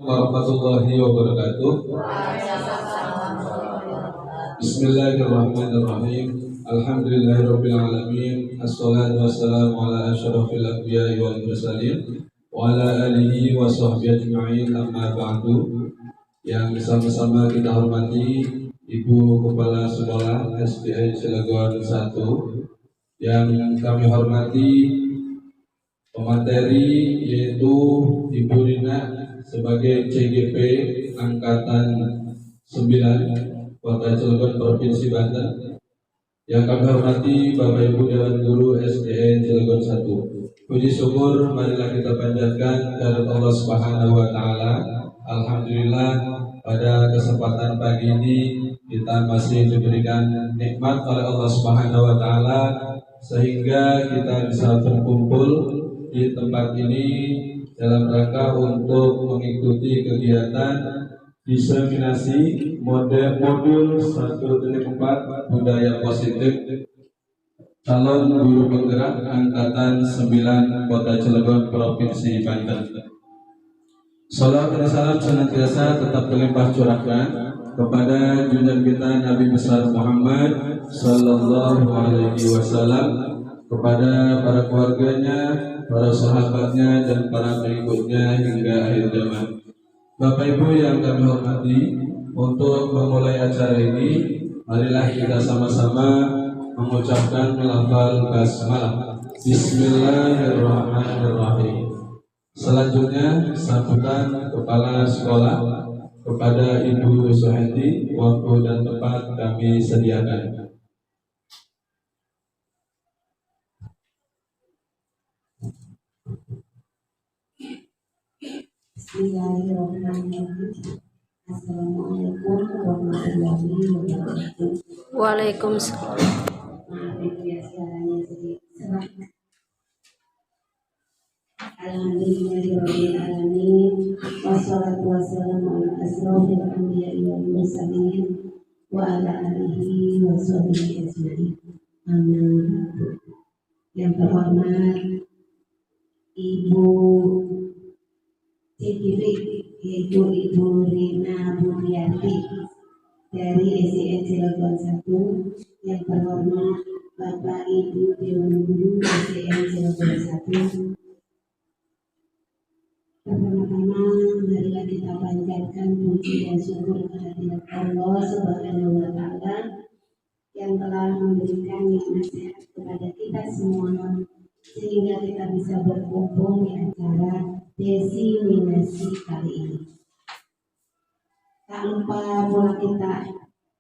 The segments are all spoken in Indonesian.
Warahmatullahi wabarakatuh. Bismillahirrahmanirrahim. Alhamdulillahirabbil alamin. Assalatu wassalamu ala asyrafil anbiya'i wal mursalin wa ala alihi wa sahbihi ajma'in, amma ba'du. Yang sama-sama kita hormati Ibu Kepala Sekolah SDN Cilegon 1, yang kami hormati pemateri yaitu Ibu Rina sebagai CGP Angkatan 9 Kota Cilegon Provinsi Banten. Yang kami hormati Bapak Ibu Dewan Guru SDN Cilegon 1. Puji syukur marilah kita panjatkan kehadirat Allah Subhanahu wa taala. Alhamdulillah, pada kesempatan pagi ini kita masih diberikan nikmat oleh Allah Subhanahu wa taala sehingga kita bisa berkumpul di tempat ini dalam rangka untuk mengikuti kegiatan diseminasi modul 1.4 budaya positif calon guru penggerak angkatan 9 Kota Cilegon Provinsi Banten. Salawat dan salam senantiasa tetap terlimpah curahkan kepada junjungan kita Nabi besar Muhammad Sallallahu Alaihi Wasallam, kepada para keluarganya, para sahabatnya, dan para pengikutnya hingga akhir zaman. Bapak Ibu yang kami hormati, untuk memulai acara ini, marilah kita sama-sama mengucapkan lafal basmalah. Bismillahirrahmanirrahim. Selanjutnya sambutan Kepala Sekolah kepada Ibu Suhenti, waktu dan tempat kami sediakan. Bismillahirrahmanirrahim. Assalamualaikum warahmatullahi wabarakatuh. Waalaikumsalam. Maaf ya suaranya sedikit serak. Alhamdulillahirabbil alamin. Wassalatu wassalamu ala asrofil anbiya'i wal mursalin wa ala alihi wa sahbihi ajma'in. Amin. Yang terhormat Ibu CGP, yaitu Ibu Rina Budiati dari SDN Cilegon 1, yang terhormat Bapak Ibu Dewan Guru SDN Cilegon 1. Pertama-tama marilah kita panjatkan puji dan syukur kehadirat Allah Subhanahu wa taala yang telah memberikan nikmat sehat kepada kita semua sehingga kita bisa berkumpul di acara diseminasi kali ini. Tak lupa pula kita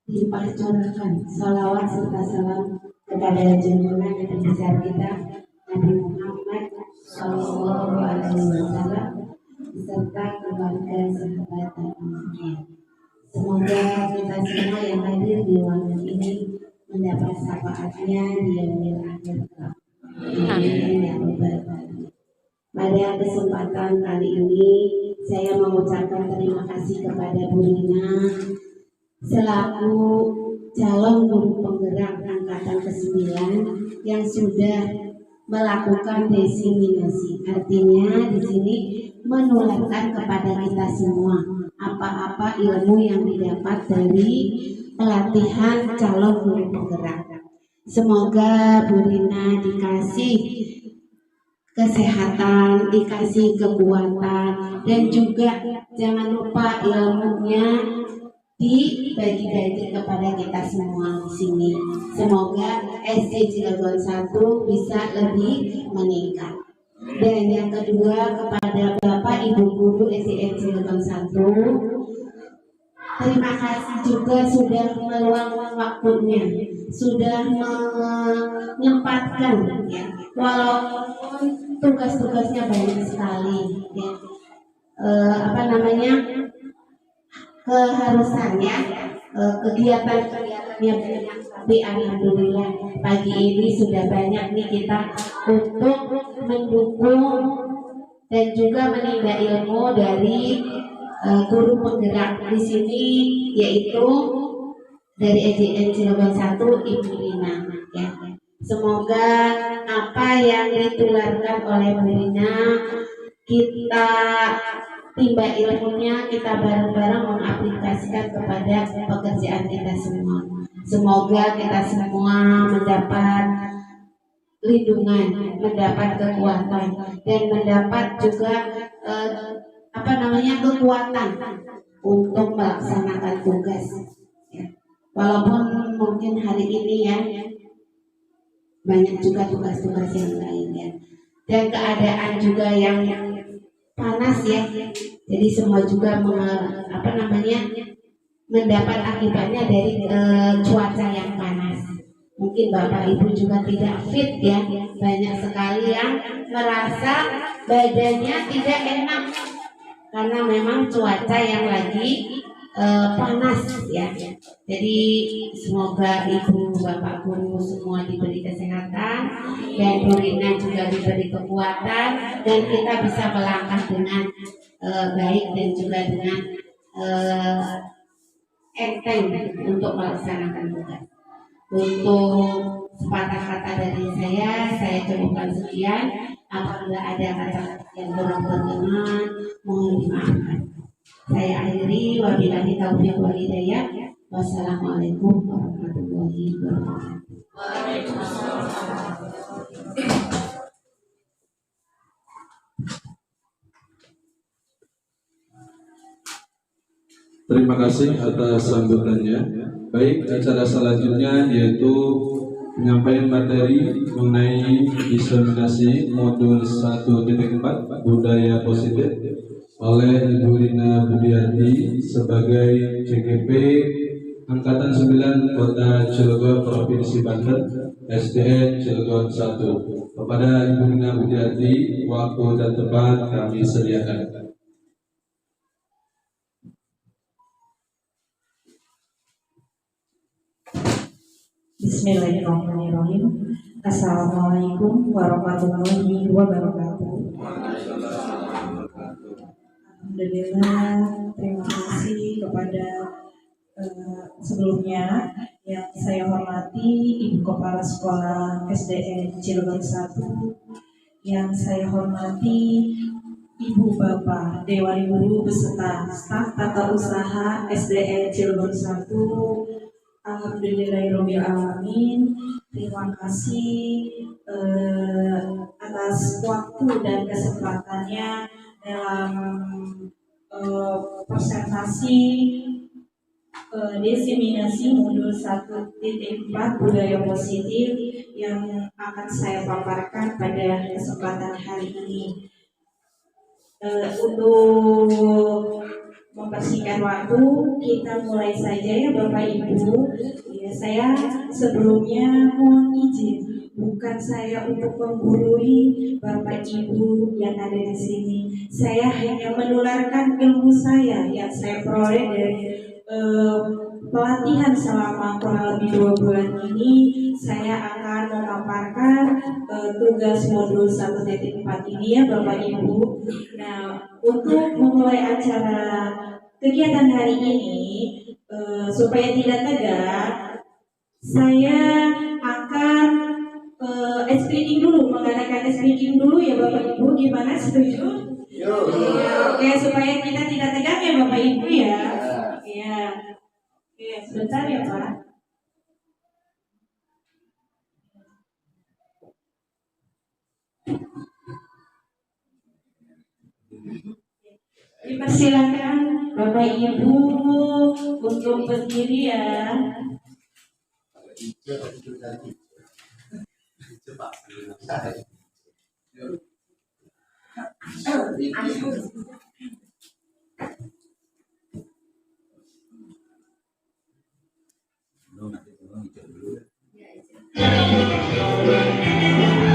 limpahcurahkan salawat serta salam kepada junjungan yang besar kita Nabi Muhammad Sallallahu Alaihi Wasallam serta keluarga sahabat dan umatnya. Semoga kita semua yang hadir di ruangan ini mendapat syafaatnya di yaumil akhir kelak. Amin ya rabbal alamin. Pada kesempatan kali ini saya mengucapkan terima kasih kepada Bu Rina selaku calon guru penggerak angkatan ke-9 yang sudah melakukan diseminasi. Artinya di sini menularkan kepada kita semua apa-apa ilmu yang didapat dari pelatihan calon guru penggerak. Semoga Bu Rina dikasih kesehatan, dikasih kekuatan, dan juga jangan lupa ilmunya dibagi-bagi kepada kita semua di sini. Semoga SD Cilegon 1 bisa lebih meningkat. Dan yang kedua, kepada Bapak Ibu Guru SDN Cilegon 1, terima kasih juga sudah meluangkan waktunya, sudah menyempatkan ya, walaupun tugas-tugasnya banyak sekali ya. Keharusannya kegiatan-kegiatannya banyak, tapi alhamdulillah pagi ini sudah banyak nih kita untuk mendukung dan juga menimba ilmu dari guru penggerak di sini, yaitu dari SDN Cilegon 1 Ibu Rina ya. Semoga apa yang ditularkan oleh Bu Rina kita timba ilmunya kita bareng-bareng mengaplikasikan kepada pekerjaan kita semua. Semoga kita semua mendapat lindungan, mendapat kekuatan, dan mendapat juga kekuatan untuk melaksanakan tugas. Ya. Walaupun mungkin hari ini ya banyak juga tugas-tugas yang lain ya, dan keadaan juga yang panas ya. Jadi semua juga mendapat akibatnya dari cuaca yang panas. Mungkin Bapak Ibu juga tidak fit ya. Banyak sekali yang merasa badannya tidak enak karena memang cuaca yang lagi panas ya. Jadi semoga Ibu, Bapak Guru semua diberi kesehatan dan Bu Rina juga diberi kekuatan dan kita bisa melangkah dengan baik dan juga dengan enteng untuk melaksanakan tugas. Untuk sepatah kata dari saya cukupkan sekian. Apabila ada kata yang kurang berkenan, mohon dimaafkan. Saya akhiri, wabillahi taufiq wal hidayah. Wassalamualaikum warahmatullahi wabarakatuh. Terima kasih atas sambutannya. Baik, acara selanjutnya yaitu penyampaian materi mengenai diseminasi modul 1.4 budaya positif oleh Ibu Rina Budiati sebagai CGP Angkatan 9 Kota Cilegon Provinsi Banten, SDN Cilegon 1. Kepada Ibu Rina Budiati, waktu dan tempat kami sediakan. Bismillahirrahmanirrahim. Assalamualaikum warahmatullahi wabarakatuh. Alhamdulillah, terima kasih kepada sebelumnya yang saya hormati Ibu Kepala Sekolah SDN Cilegon 1, yang saya hormati Ibu Bapak Dewan Guru beserta staf tata usaha SDN Cilegon 1. Alhamdulillahirrahmanirrahim. Terima kasih atas waktu dan kesempatannya dalam presentasi diseminasi modul 1.4 budaya positif yang akan saya paparkan pada kesempatan hari ini. Untuk mempersingkat waktu, kita mulai saja ya Bapak Ibu. Ya, saya sebelumnya mohon izin, bukan saya untuk menggurui Bapak Ibu yang ada di sini. Saya hanya menularkan ilmu saya yang saya peroleh dari pelatihan selama kurang lebih 2 bulan ini. Saya akan memaparkan tugas modul 1.4 ini ya Bapak Ibu. Nah, untuk memulai acara kegiatan hari ini, supaya tidak tegak, saya akan speaking dulu, mengadakan speaking dulu ya Bapak Ibu. Gimana, setuju? Oke, supaya kita tidak tegang ya Bapak Ibu ya. Ya. Oke, sebentar ya Pak. Dipersilakan Bapak Ibu untuk berdiri ya.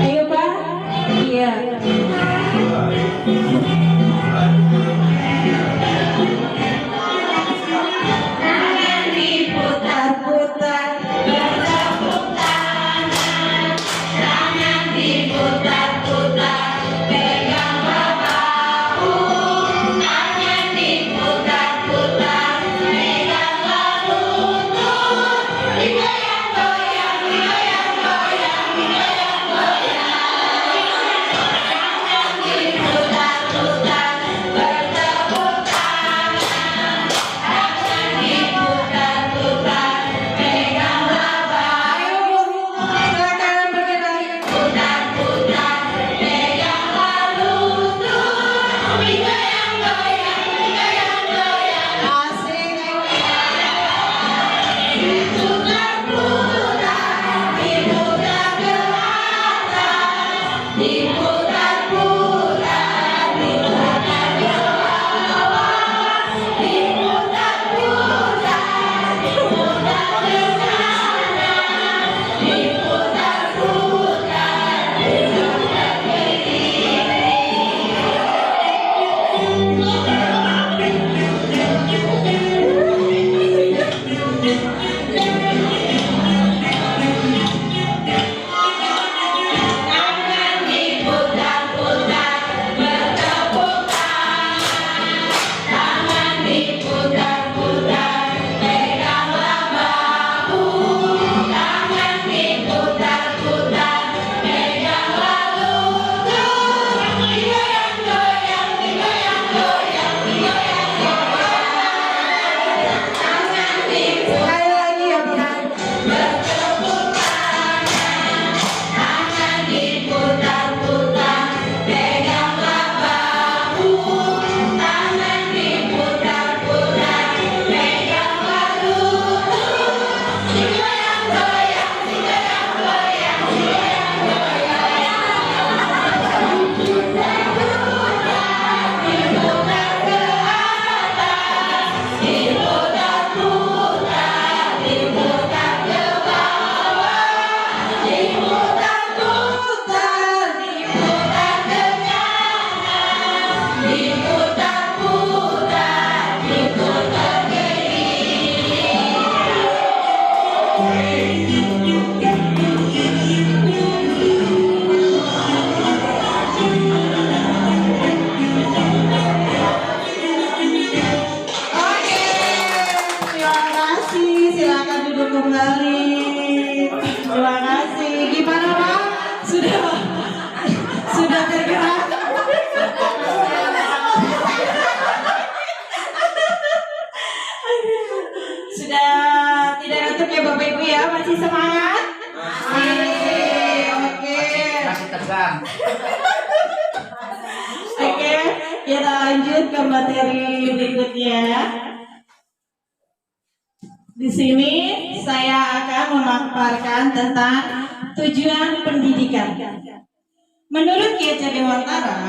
Ayo Pak. Iya. Jangan diputar-putar, pegang bahu. Silakan duduk kembali. Terima kasih. Gimana Pak? Sudah tergerak? Sudah tidak ngantuk ya Bapak Ibu ya? Masih semangat? Masih. Oke. Masih tegang. Oke, kita lanjut ke materi berikutnya. Di sini saya akan memaparkan tentang tujuan pendidikan. Menurut Ki Hajar Dewantara,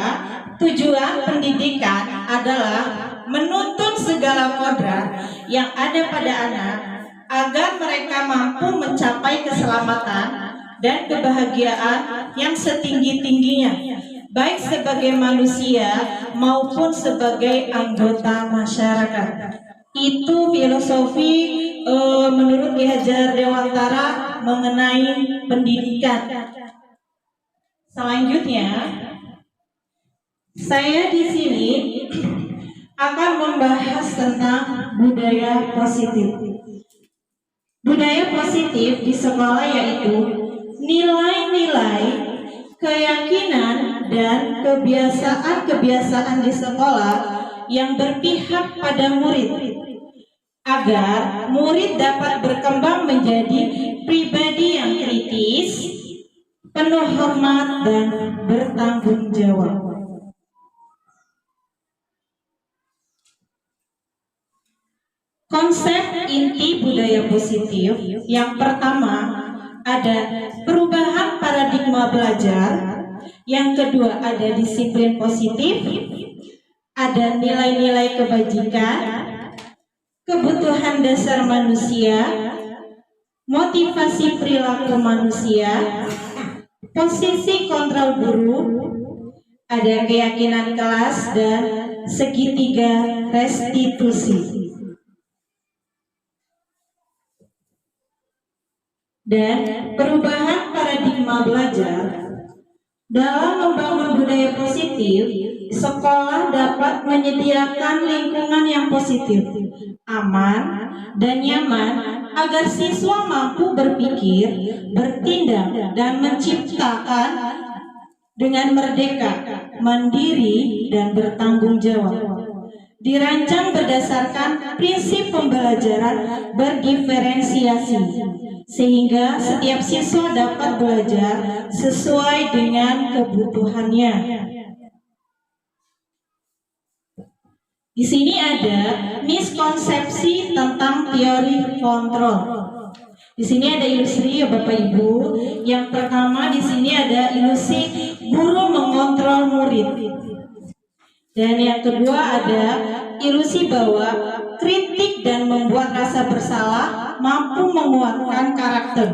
tujuan pendidikan adalah menuntun segala kodrat yang ada pada anak agar mereka mampu mencapai keselamatan dan kebahagiaan yang setinggi-tingginya, baik sebagai manusia maupun sebagai anggota masyarakat. Itu filosofi menurut Ki Hajar Dewantara mengenai pendidikan. Selanjutnya, saya di sini akan membahas tentang budaya positif. Budaya positif di sekolah yaitu nilai-nilai, keyakinan, dan kebiasaan-kebiasaan di sekolah yang berpihak pada murid, agar murid dapat berkembang menjadi pribadi yang kritis, penuh hormat, dan bertanggung jawab. Konsep inti budaya positif yang pertama ada perubahan paradigma belajar, yang kedua ada disiplin positif, ada nilai-nilai kebajikan, kebutuhan dasar manusia, motivasi perilaku manusia, posisi kontrol guru, ada keyakinan kelas, dan segitiga restitusi. Dan perubahan paradigma belajar dalam membangun budaya positif, sekolah dapat menyediakan lingkungan yang positif, aman, dan nyaman agar siswa mampu berpikir, bertindak, dan menciptakan dengan merdeka, mandiri, dan bertanggung jawab. Dirancang berdasarkan prinsip pembelajaran berdiferensiasi, sehingga setiap siswa dapat belajar sesuai dengan kebutuhannya. Di sini ada miskonsepsi tentang teori kontrol. Di sini ada ilusi ya Bapak Ibu. Yang pertama di sini ada ilusi guru mengontrol murid. Dan yang kedua ada ilusi bahwa kritik dan membuat rasa bersalah mampu menguatkan karakter.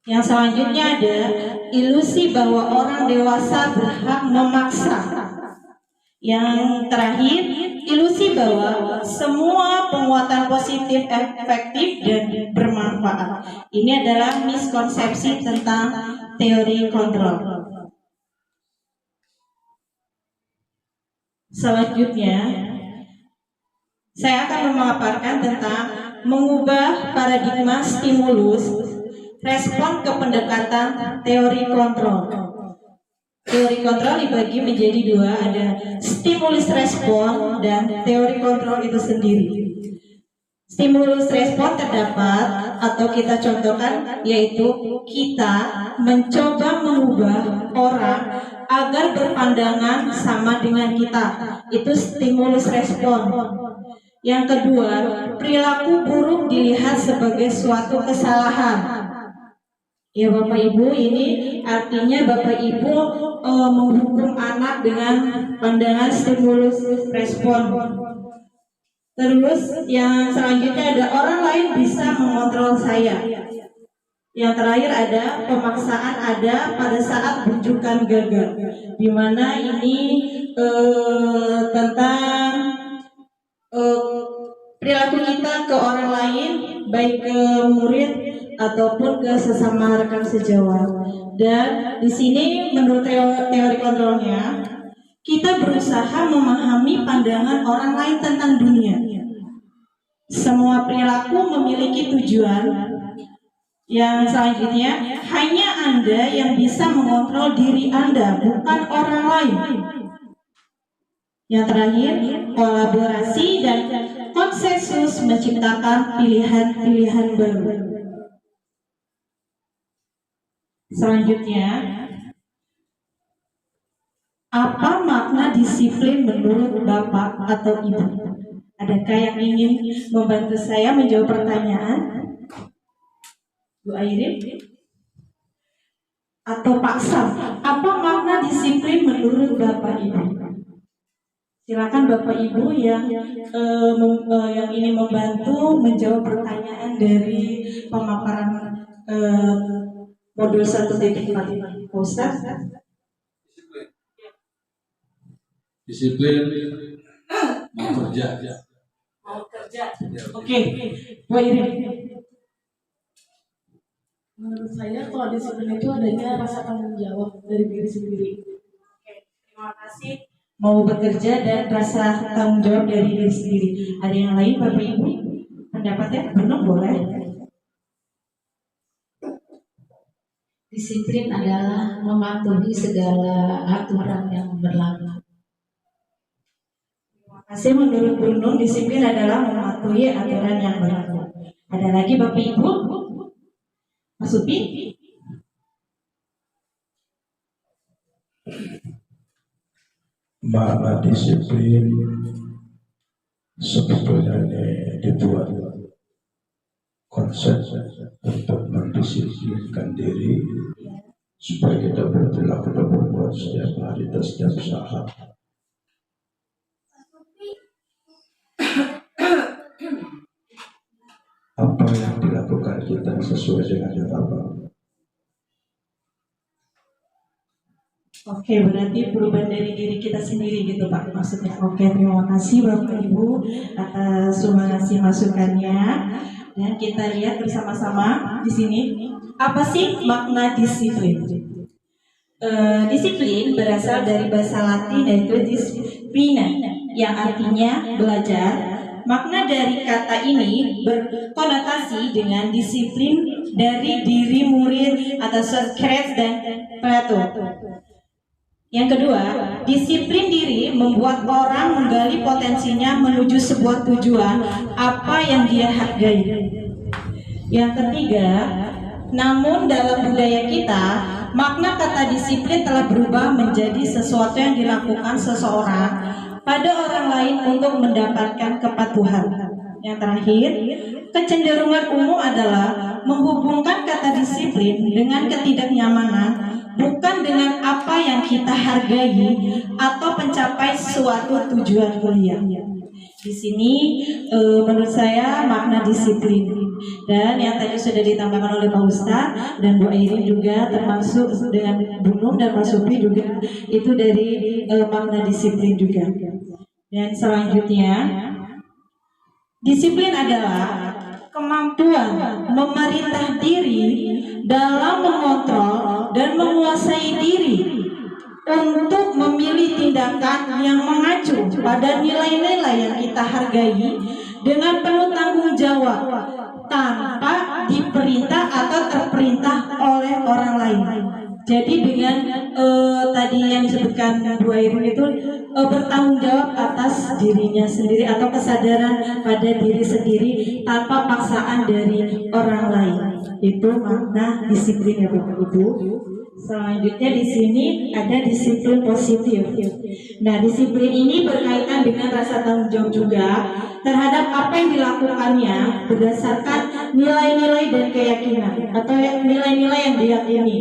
Yang selanjutnya ada ilusi bahwa orang dewasa berhak memaksa. Yang terakhir, ilusi bahwa semua penguatan positif efektif dan bermanfaat. Ini adalah miskonsepsi tentang teori kontrol. Selanjutnya, saya akan memaparkan tentang mengubah paradigma stimulus respon ke pendekatan teori kontrol. Teori kontrol dibagi menjadi dua, ada stimulus respon dan teori kontrol itu sendiri. Stimulus respon terdapat atau kita contohkan yaitu kita mencoba mengubah orang agar berpandangan sama dengan kita. Itu stimulus respon. Yang kedua, perilaku buruk dilihat sebagai suatu kesalahan. Ya Bapak Ibu, ini artinya Bapak Ibu menghukum anak dengan pandangan stimulus respon. Terus yang selanjutnya ada orang lain bisa mengontrol saya. Yang terakhir ada pemaksaan ada pada saat bujukan gagal, di mana ini tentang perilaku kita ke orang lain, baik ke murid ataupun ke sesama rekan sejawat. Dan di sini menurut teori kontrolnya, kita berusaha memahami pandangan orang lain tentang dunia. Semua perilaku memiliki tujuan. Yang selanjutnya, hanya Anda yang bisa mengontrol diri Anda, bukan orang lain. Yang terakhir, kolaborasi dan konsensus menciptakan pilihan-pilihan baru. Selanjutnya, apa makna disiplin menurut Bapak atau Ibu? Adakah yang ingin membantu saya menjawab pertanyaan? Bu Airin? Atau Pak Sam, apa makna disiplin menurut Bapak Ibu? Silakan Bapak Ibu yang ingin membantu menjawab pertanyaan dari pemaparan modul 1.4. Ustaz? Disiplin mau kerja. Oke, Bu Airin. Menurut saya kalau disiplin itu adanya rasa tanggung jawab dari diri sendiri. Oke, terima kasih. Mau bekerja dan rasa tanggung jawab dari diri sendiri. Ada yang lain Bapak Ibu? Pendapatnya belum boleh. Disiplin adalah mematuhi segala aturan yang berlaku. Terima kasih. Menurut Bu Nun, disiplin adalah mematuhi aturan yang berlaku. Ada lagi Bapak Ibu? Mas Upi? Makna disiplin sebetulnya dibuat konsep untuk mendisiplinkan diri supaya kita berperilaku dan berbuat setiap hari dan setiap saat. Apa yang dilakukan kita sesuai dengan yang apa? Oke, berarti perubahan dari diri kita sendiri gitu Pak maksudnya. Oke, terima kasih Bapak Ibu atas sumbangsi masukannya. Dan kita lihat bersama-sama di sini apa sih makna disiplin? Disiplin berasal dari bahasa Latin yaitu disciplina yang artinya belajar. Makna dari kata ini berkonotasi dengan disiplin dari diri murid atau Socrates dan Plato. Yang kedua, disiplin diri membuat orang menggali potensinya menuju sebuah tujuan apa yang dia hargai. Yang ketiga, namun dalam budaya kita, makna kata disiplin telah berubah menjadi sesuatu yang dilakukan seseorang pada orang lain untuk mendapatkan kepatuhan. Yang terakhir, kecenderungan umum adalah menghubungkan kata disiplin dengan ketidaknyamanan, bukan dengan apa yang kita hargai atau mencapai suatu tujuan mulia. Di sini menurut saya makna disiplin, dan yang tadi sudah ditambahkan oleh Pak Ustadz dan Bu Airin juga termasuk dengan Bu Nur dan Pak Supri juga itu dari makna disiplin juga. Dan selanjutnya, disiplin adalah kemampuan memerintah diri dalam mengontrol dan menguasai diri untuk memilih tindakan yang mengacu pada nilai-nilai yang kita hargai dengan penuh tanggung jawab tanpa diperintah atau terperintah oleh orang lain. Jadi dengan tadi yang disebutkan Bu Airin itu bertanggung jawab atas dirinya sendiri atau kesadaran pada diri sendiri tanpa paksaan dari orang lain. Itu makna disiplin ya Bapak Ibu. Selanjutnya di sini ada disiplin positif. Nah, disiplin ini berkaitan dengan rasa tanggung jawab juga terhadap apa yang dilakukannya berdasarkan nilai-nilai dan keyakinan atau nilai-nilai yang diyakini.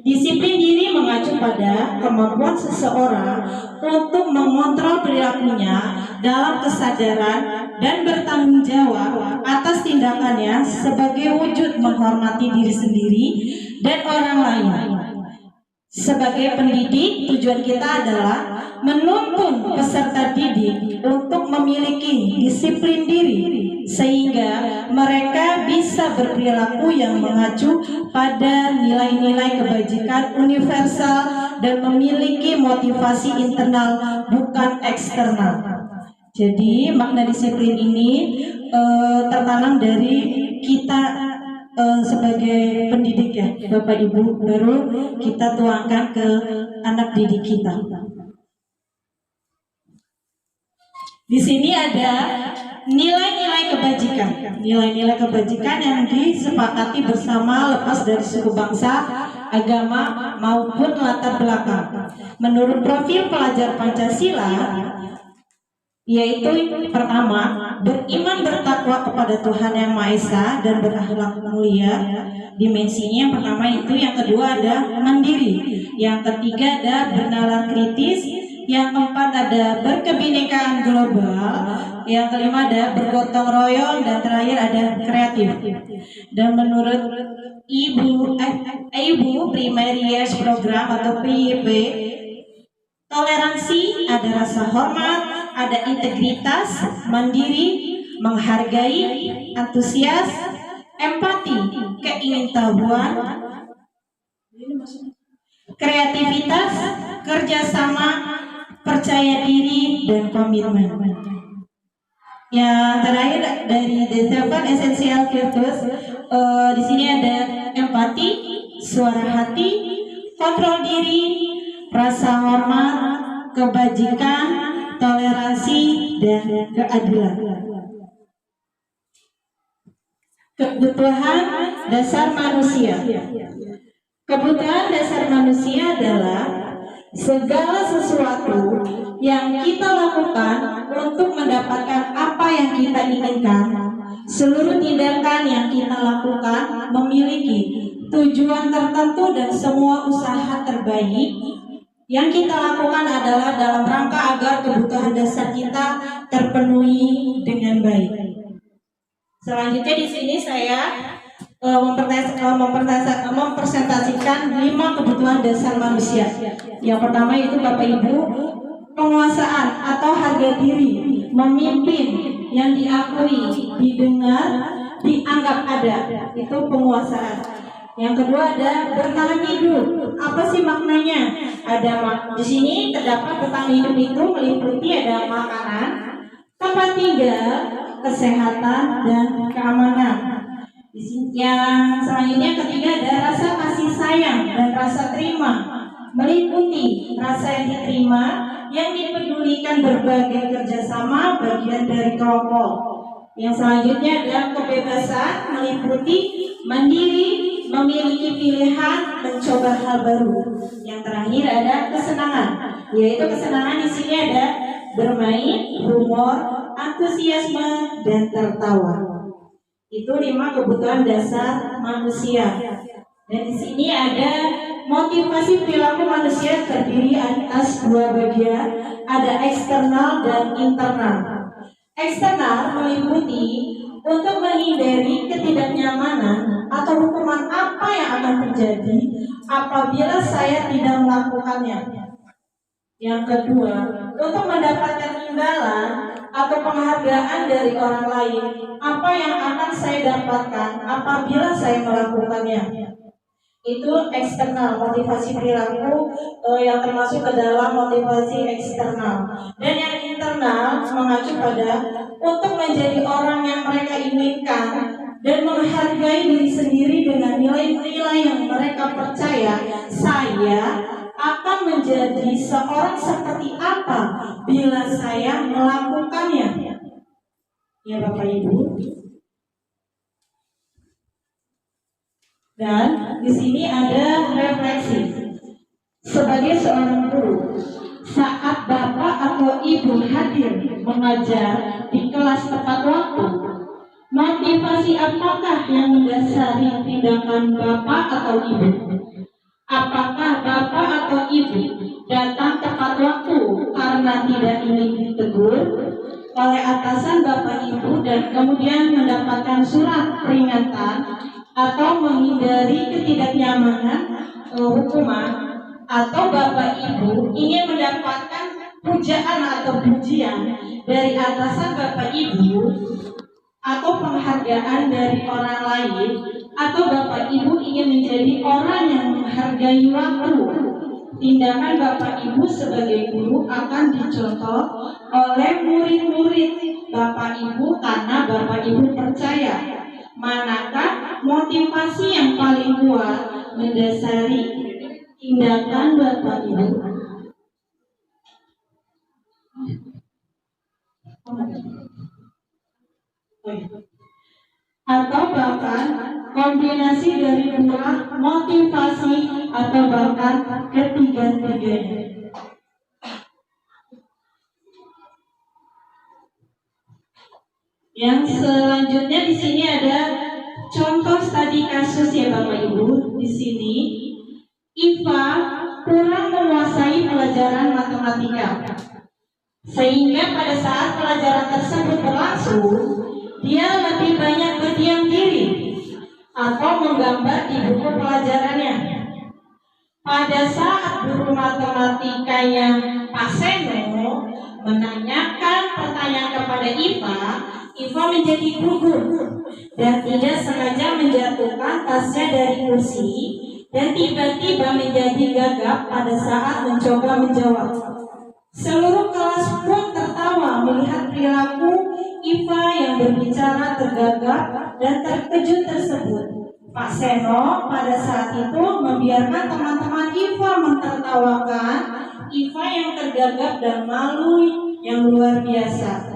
Disiplin diri mengacu pada kemampuan seseorang untuk mengontrol perilakunya dalam kesadaran dan bertanggung jawab atas tindakannya sebagai wujud menghormati diri sendiri dan orang lain. Sebagai pendidik, tujuan kita adalah menuntun peserta didik untuk memiliki disiplin diri sehingga mereka bisa berperilaku yang mengacu pada nilai-nilai kebajikan universal dan memiliki motivasi internal bukan eksternal. Jadi makna disiplin ini tertanam dari kita sebagai pendidik ya Bapak Ibu, baru kita tuangkan ke anak didik kita. Di sini ada nilai-nilai kebajikan. Nilai-nilai kebajikan yang disepakati bersama lepas dari suku bangsa, agama maupun latar belakang. Menurut profil pelajar Pancasila, yaitu pertama, beriman bertakwa kepada Tuhan Yang Maha Esa dan berakhlak mulia. Dimensinya yang pertama itu, yang kedua ada mandiri, yang ketiga ada bernalar kritis, yang keempat ada berkebinekaan global, yang kelima ada bergotong royong, dan terakhir ada kreatif. Dan menurut Ibu Primary Years Program atau PYP, toleransi, ada rasa hormat, ada integritas, mandiri, menghargai, antusias, empati, keingintahuan, kreativitas, kerjasama, percaya diri, dan komitmen. Yang terakhir dari The Seven Essential Virtues, di sini ada empati, suara hati, kontrol diri, rasa hormat, kebajikan, toleransi, dan keadilan. Kebutuhan dasar manusia. Kebutuhan dasar manusia adalah segala sesuatu yang kita lakukan untuk mendapatkan apa yang kita inginkan. Seluruh tindakan yang kita lakukan memiliki tujuan tertentu dan semua usaha terbaik yang kita lakukan adalah dalam rangka agar kebutuhan dasar kita terpenuhi dengan baik. Selanjutnya di sini saya mempresentasikan 5 kebutuhan dasar manusia. Yang pertama itu Bapak Ibu, penguasaan atau harga diri, memimpin yang diakui, didengar, dianggap ada, itu penguasaan. Yang kedua ada bertahan hidup. Apa sih maknanya? Di sini terdapat bertahan hidup itu meliputi ada makanan, tempat tinggal, kesehatan, dan keamanan. Di sini yang selanjutnya ketiga ada rasa kasih sayang dan rasa terima, meliputi rasa yang diterima, yang dipedulikan berbagai kerjasama bagian dari kelompok. Yang selanjutnya ada kebebasan, meliputi mandiri, memiliki pilihan, mencoba hal baru. Yang terakhir ada kesenangan, yaitu kesenangan di sini ada bermain, humor, antusiasme, dan tertawa. Itu 5 kebutuhan dasar manusia. Dan di sini ada motivasi perilaku manusia terdiri atas 2 bagian, ada eksternal dan internal. Eksternal meliputi untuk menghindari ketidaknyamanan atau hukuman apa yang akan terjadi apabila saya tidak melakukannya. Yang kedua, untuk mendapatkan imbalan atau penghargaan dari orang lain, apa yang akan saya dapatkan apabila saya melakukannya. Itu eksternal, motivasi perilaku yang termasuk ke dalam motivasi eksternal. Dan yang internal mengacu pada untuk menjadi orang yang mereka inginkan dan menghargai diri sendiri dengan nilai-nilai yang mereka percaya. Saya akan menjadi seorang seperti apa bila saya melakukannya. Ya Bapak Ibu. Dan di sini ada refleksi. Sebagai seorang guru, saat Bapak atau Ibu hadir mengajar di kelas tepat waktu, motivasi apakah yang mendasari tindakan Bapak atau Ibu? Apakah Bapak atau Ibu datang tepat waktu karena tidak ingin ditegur oleh atasan Bapak Ibu dan kemudian mendapatkan surat peringatan atau menghindari ketidaknyamanan hukuman, atau Bapak Ibu ingin mendapatkan pujaan atau pujian dari atasan Bapak Ibu atau penghargaan dari orang lain, atau Bapak Ibu ingin menjadi orang yang menghargai waktu. Tindakan Bapak Ibu sebagai guru akan dicontoh oleh murid-murid Bapak Ibu karena Bapak Ibu percaya. Manakah motivasi yang paling kuat mendasari tindakan Bapak Ibu? Atau bahkan kombinasi dari dua motivasi atau bahkan ketiga-tiganya. Yang selanjutnya di sini ada contoh studi kasus ya Bapak Ibu. Di sini Iva kurang menguasai pelajaran matematika, sehingga pada saat pelajaran tersebut berlangsung, dia lebih banyak berdiam diri atau menggambar di buku pelajarannya. Pada saat guru matematikanya Pak Seno menanyakan pertanyaan kepada Iva menjadi gugup dan tidak sengaja menjatuhkan tasnya dari kursi dan tiba-tiba menjadi gagap pada saat mencoba menjawab. Seluruh kelas pun tertawa melihat perilaku Iva yang berbicara tergagap dan terkejut tersebut. Pak Seno pada saat itu membiarkan teman-teman Iva mentertawakan Iva yang tergagap dan malu yang luar biasa,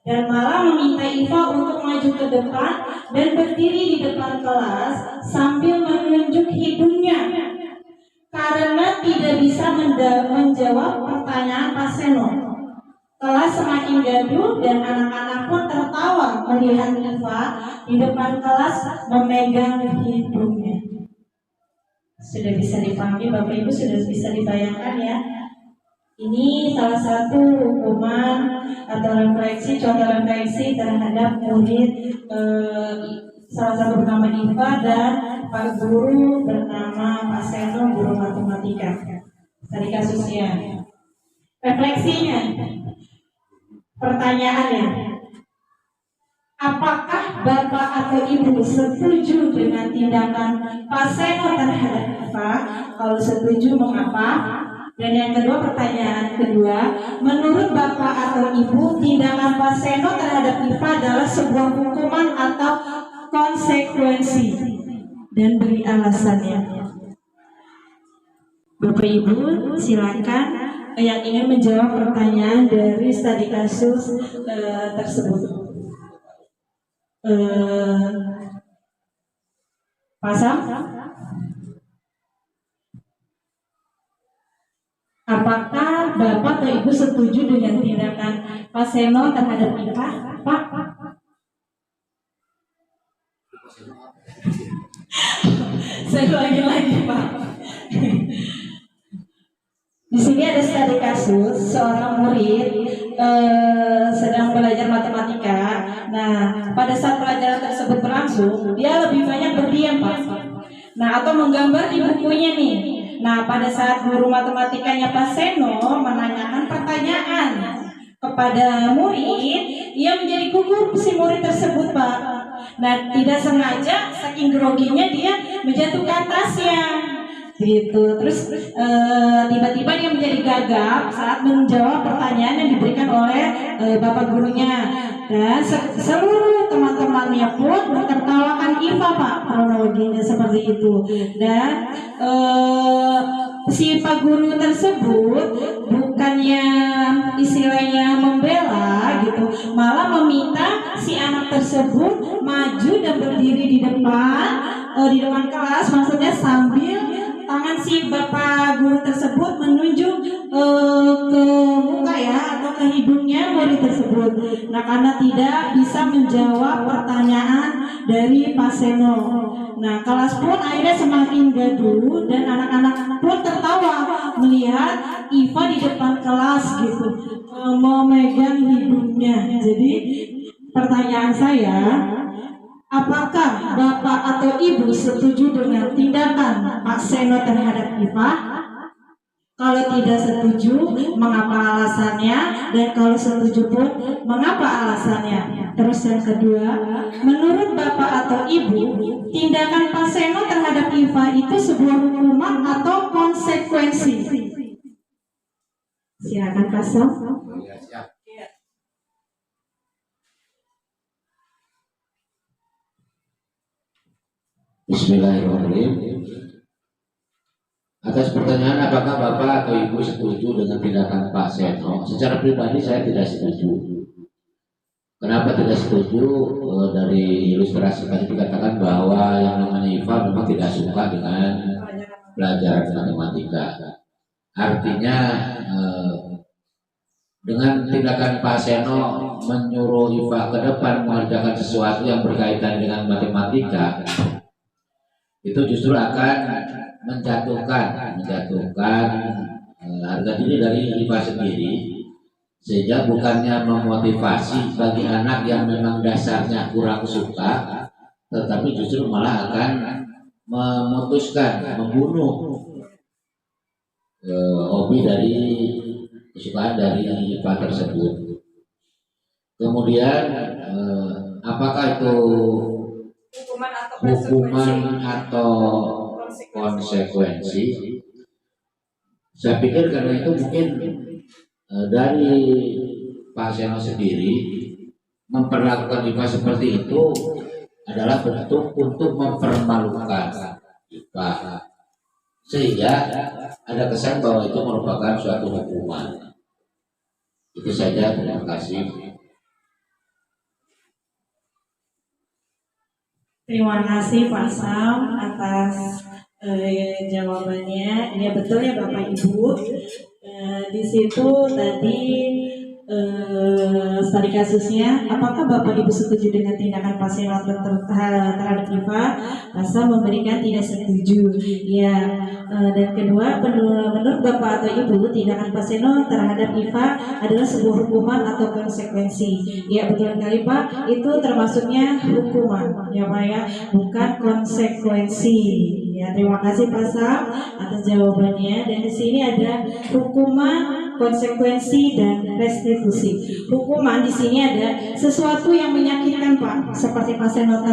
dan malah meminta Iva untuk maju ke depan dan berdiri di depan kelas sambil menunjuk hidungnya karena tidak bisa menjawab pertanyaan Pak Seno. Kelas semakin gaduh dan anak-anak pun tertawa melihat Iva di depan kelas memegang hidungnya. Sudah bisa dipahami Bapak Ibu, sudah bisa dibayangkan ya. Ini salah satu hukuman atau refleksi, contoh refleksi terhadap murid salah satu bernama Iva dan Pak Guru bernama Pak Seno, guru matematika. Tadi kasusnya. Refleksinya, pertanyaannya, apakah Bapak atau Ibu setuju dengan tindakan Pak Seno terhadap Iva? Kalau setuju, mengapa? Dan yang kedua, pertanyaan kedua, menurut Bapak atau Ibu, tindakan Pak Seno terhadap Iva adalah sebuah hukuman atau konsekuensi? Dan beri alasannya. Bapak Ibu, silakan yang ingin menjawab pertanyaan dari studi kasus tersebut. Pak Sam? Apakah Bapak atau Ibu setuju dengan tindakan Pak Seno terhadap Iva? Pak? Saya lagi Pak. Di sini ada studi kasus seorang murid sedang belajar matematika tersebut berlangsung, dia lebih banyak berdiam, Pak. Nah, atau menggambar di bukunya nih. Nah, pada saat guru matematikanya Pak Seno menanyakan pertanyaan kepada murid, ia menjadi gugup si murid tersebut, Pak. Nah, tidak sengaja saking groginya dia menjatuhkan tasnya. Gitu. Terus tiba-tiba dia menjadi gagap saat menjawab pertanyaan yang diberikan oleh bapak gurunya, dan seluruh teman-temannya pun menertawakan Iva, Pak. Kronologinya seperti itu. Dan si pak guru tersebut bukannya istilahnya membela gitu, malah meminta si anak tersebut maju dan berdiri di depan kelas, maksudnya sambil tangan si bapak guru tersebut menunjuk ke muka ya, atau ke hidungnya murid tersebut. Nah, karena tidak bisa menjawab pertanyaan dari Pak Seno. Nah, kelas pun akhirnya semakin gaduh dan anak-anak pun tertawa melihat Iva di depan kelas gitu, memegang hidungnya. Jadi pertanyaan saya, apakah Bapak atau Ibu setuju dengan tindakan Pak Seno terhadap Iva? Kalau tidak setuju, mengapa alasannya? Dan kalau setuju pun, mengapa alasannya? Terus yang kedua, menurut Bapak atau Ibu, tindakan Pak Seno terhadap Iva itu sebuah hukuman atau konsekuensi? Silakan Pak Sam. Bismillahirrahmanirrahim. Atas pertanyaan apakah Bapak atau Ibu setuju dengan tindakan Pak Seno, secara pribadi saya tidak setuju. Kenapa tidak setuju? Dari ilustrasi tadi dikatakan bahwa yang namanya Iva memang tidak suka dengan pelajaran matematika. Artinya dengan tindakan Pak Seno menyuruh Iva ke depan mengerjakan sesuatu yang berkaitan dengan matematika, itu justru akan menjatuhkan harga diri dari Iva sendiri, sehingga bukannya memotivasi bagi anak yang memang dasarnya kurang suka, tetapi justru malah akan memutuskan membunuh hobi dari kesukaan dari Iva tersebut. Kemudian apakah itu hukuman atau konsekuensi? Saya pikir karena itu mungkin dari Pak Seno sendiri memperlakukan Iva seperti itu adalah bentuk untuk mempermalukan Iva, sehingga ada kesan bahwa itu merupakan suatu hukuman. Itu saja, terima kasih. Terima kasih Pak Sam atas jawabannya. Ya betul ya Bapak Ibu. Di situ tadi studi kasusnya, apakah Bapak Ibu setuju dengan tindakan Pak Seno terhadap Iva? Pak Sam memberikan tidak setuju. Ya. Dan kedua, menurut Bapak atau Ibu, tindakan Pak Seno terhadap Iva adalah sebuah hukuman atau konsekuensi. Ya betul sekali Pak, itu termasuknya hukuman, ya Pak ya, bukan konsekuensi. Ya, terima kasih Pak Sam atas jawabannya. Dan di sini ada hukuman, konsekuensi, dan restitusi. Hukuman di sini ada sesuatu yang menyakitkan Pak, seperti Pak Seno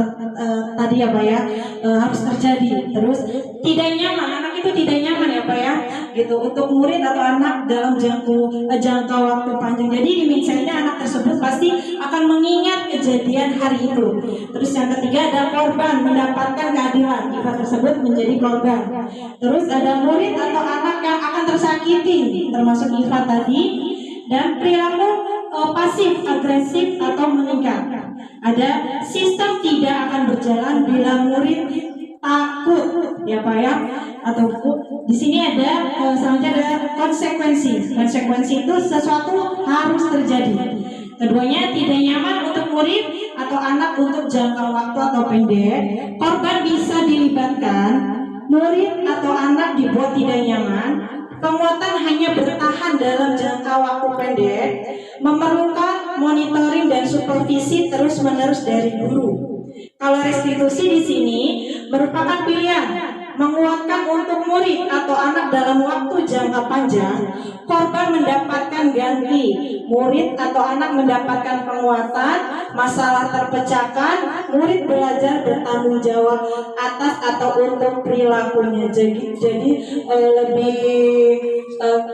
tadi ya Pak ya, harus terjadi. Terus tidak nyaman, anak itu tidak nyaman ya Pak ya, gitu untuk murid atau anak dalam jangka waktu panjang. Jadi di mindsetnya anak tersebut pasti akan mengingat kejadian hari itu. Terus yang ketiga ada korban mendapatkan keadilan, Iva tersebut menjadi korban. Terus ada murid atau anak yang akan tersakiti, termasuk Iva tadi. Dan perilaku pasif, agresif atau meningkat. Ada sistem tidak akan berjalan bila murid takut, ya Pak ya. Atau di sini ada selanjutnya ada konsekuensi. Konsekuensi itu sesuatu harus terjadi. Keduanya tidak nyaman untuk murid atau anak untuk jangka waktu atau pendek. Korban bisa dilibatkan. Murid atau anak dibuat tidak nyaman. Penguatan hanya bertahan dalam jangka waktu pendek, memerlukan monitoring dan supervisi terus-menerus dari guru. Kalau restitusi di sini merupakan pilihan menguatkan untuk murid atau anak dalam waktu jangka panjang. Korban mendapatkan ganti, murid atau anak mendapatkan penguatan, masalah terpecahkan, murid belajar bertanggung jawab atas atau untuk perilakunya. Jadi lebih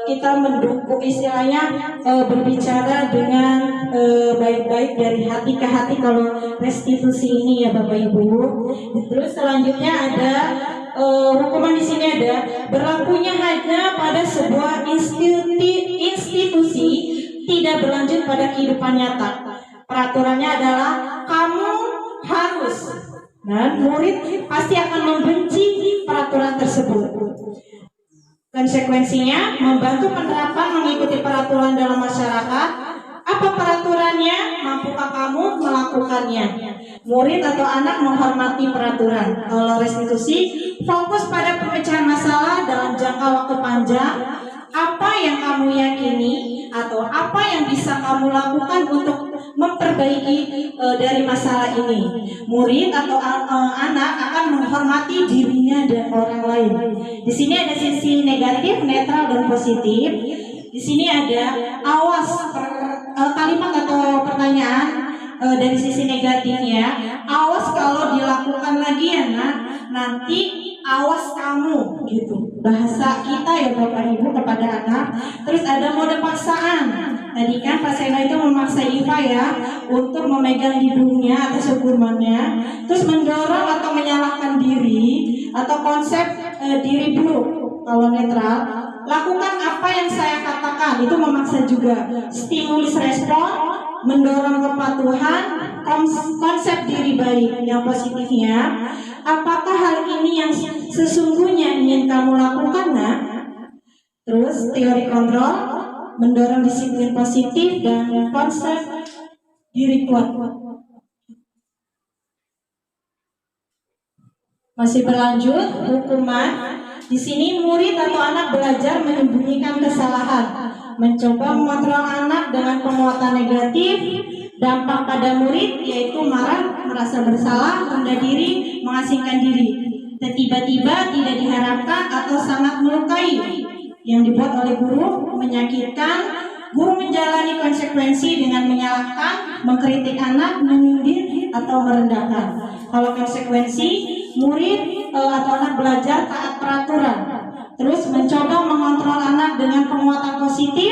kita mendukung, istilahnya berbicara dengan baik-baik dari hati ke hati kalau restitusi ini ya Bapak Ibu. Terus selanjutnya ada hukuman di sini ada berlakunya hanya pada sebuah institusi, tidak berlanjut pada kehidupan nyata. Peraturannya adalah kamu harus, dan murid pasti akan membenci peraturan tersebut. Konsekuensinya membantu penerapan mengikuti peraturan dalam masyarakat. Apa peraturannya? Mampukah kamu melakukannya? Murid atau anak menghormati peraturan. Kalau restitusi fokus pada pemecahan masalah dalam jangka waktu panjang. Apa yang kamu yakini atau apa yang bisa kamu lakukan untuk memperbaiki dari masalah ini. Murid atau anak akan menghormati dirinya dan orang lain. Di sini ada sisi negatif, netral, dan positif. Di sini ada awas kalimat atau pertanyaan dari sisi negatifnya. Awas kalau dilakukan lagi ya nanti awas kamu gitu. Bahasa kita ya Bapak Ibu kepada anak. Terus ada mode paksaan. Tadi kan Pak Seno itu memaksa Iva ya untuk memegang hidungnya atas hukumannya. Terus mendorong atau menyalahkan diri atau konsep diri buruk. Kalau netral, lakukan apa yang saya katakan, itu memaksa juga. Stimulus respon, mendorong kepatuhan, konsep diri baik. Yang positifnya, apakah hal ini yang sesungguhnya ingin kamu lakukan? Nah, terus teori kontrol, mendorong disiplin positif dan konsep diri kuat. Masih berlanjut, hukuman. Di sini murid atau anak belajar menyembunyikan kesalahan, mencoba mengontrol anak dengan penguatan negatif. Dampak pada murid yaitu marah, merasa bersalah, rendah diri, mengasingkan diri. Tiba-tiba tidak diharapkan atau sangat melukai. Yang dibuat oleh guru menyakitkan. Guru menjalani konsekuensi dengan menyalahkan, mengkritik anak, menyindir atau merendahkan. Kalau konsekuensi, murid atau anak belajar taat peraturan. Terus mencoba mengontrol anak dengan penguatan positif.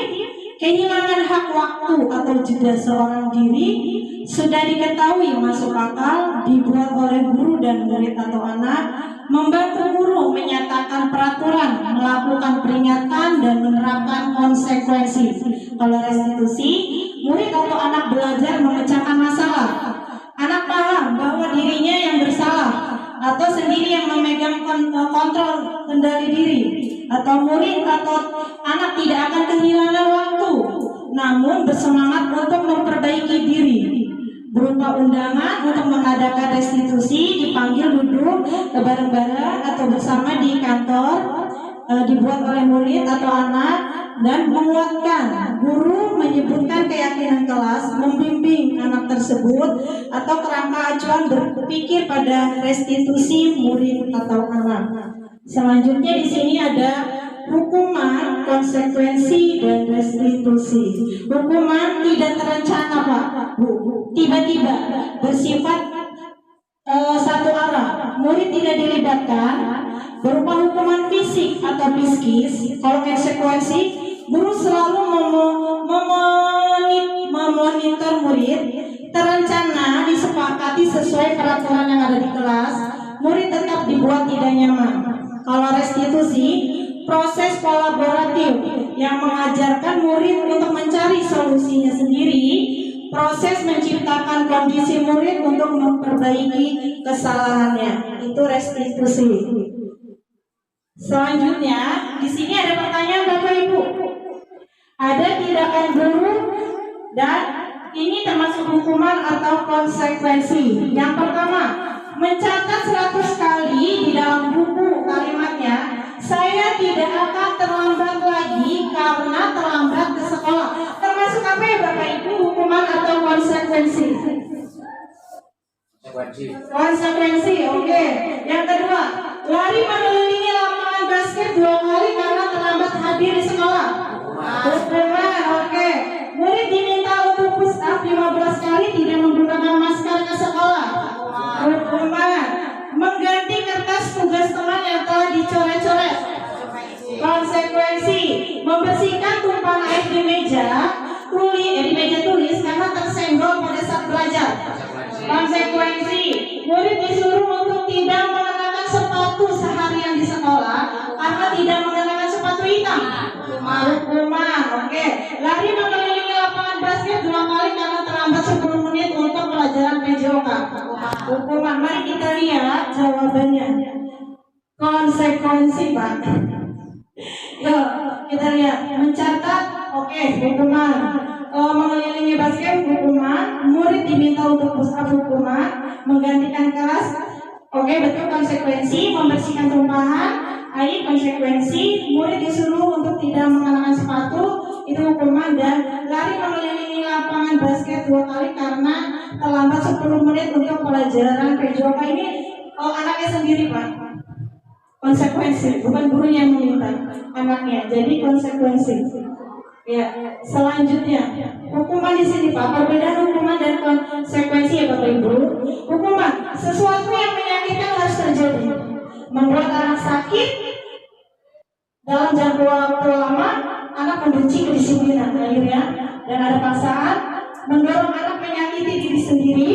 Kehilangan hak waktu atau jeda seorang diri sudah diketahui masuk akal, dibuat oleh guru dan murid atau anak. Membantu guru menyatakan peraturan, melakukan peringatan dan menerapkan konsekuensi. Kalau restitusi, murid atau anak belajar memecahkan masalah. Anak paham bahwa dirinya yang bersalah atau sendiri yang memegang kontrol kendali diri. Atau murid atau anak tidak akan kehilangan waktu, namun bersemangat untuk memperbaiki diri. Berupa undangan untuk mengadakan restitusi, dipanggil duduk bareng-bareng atau bersama di kantor, dibuat oleh murid atau anak, dan menguatkan. Guru menyebutkan keyakinan kelas, membimbing anak tersebut atau kerangka acuan berpikir pada restitusi murid atau anak. Selanjutnya di sini ada hukuman, konsekuensi, dan restitusi. Hukuman tidak terencana Pak, Bu, tiba-tiba bersifat satu arah. Murid tidak dilibatkan, berupa hukuman fisik atau psikis. Kalau konsekuensi, guru selalu memonitor murid. Terencana, disepakati sesuai peraturan yang ada di kelas. Murid tetap dibuat tidak nyaman. Kalau restitusi, proses kolaboratif yang mengajarkan murid untuk mencari solusinya sendiri, proses menciptakan kondisi murid untuk memperbaiki kesalahannya. Itu restitusi. Selanjutnya, di sini ada pertanyaan Bapak Ibu. Ada tindakan guru dan ini termasuk hukuman atau konsekuensi. Yang pertama, mencatat 100 kali di dalam buku kalimatnya, saya tidak akan terlambat lagi karena terlambat ke sekolah. Termasuk apa ya Bapak Ibu, hukuman atau konsekuensi? Konsekuensi, oke. Yang kedua, lari mengelilingi lapangan basket 2 kali karena terlambat hadir di sekolah. Hukuman, oke. Murid diminta untuk push up 15 kali tidak menggunakan masker ke sekolah. Hukuman, mengganti kertas tugas teman yang telah dicoret-coret. Konsekuensi, membersihkan tumpahan air di meja tulis karena tersenggol pada saat belajar. Konsekuensi, murid disuruh untuk tidak mengenakan sepatu seharian di sekolah karena tidak mengenakan sepatu hitam. Hukuman, oke. Lari mengelilingi lapangan basket 2 kali karena terlambat 10 menit untuk pelajaran PJOK. Hukuman, mari kita lihat jawabannya. Konsekuensi, Pak. Yuk, kita lihat. Mencatat, oke, hukuman. Mengelilingi basket, hukuman. Murid diminta untuk push up, hukuman. Menggantikan kelas, oke, betul. Konsekuensi, membersihkan tumpahan air, konsekuensi. Murid disuruh untuk tidak mengenakan sepatu, itu hukuman. Dan lari mengelilingi lapangan basket 2 kali karena terlambat 10 menit untuk pelajaran PJOK. Ini anaknya sendiri, Pak. Konsekuensi, bukan gurunya yang meminta, anaknya. Jadi konsekuensi. Ya, selanjutnya hukuman di sini, Pak. Perbedaan hukuman dan konsekuensi ya Bapak Ibu. Hukuman, sesuatu yang menyakitkan harus terjadi, membuat anak sakit dalam jangka waktu lama, anak membenci kedisiplinan akhirnya, dan ada paksaan, mendorong anak menyakiti diri sendiri,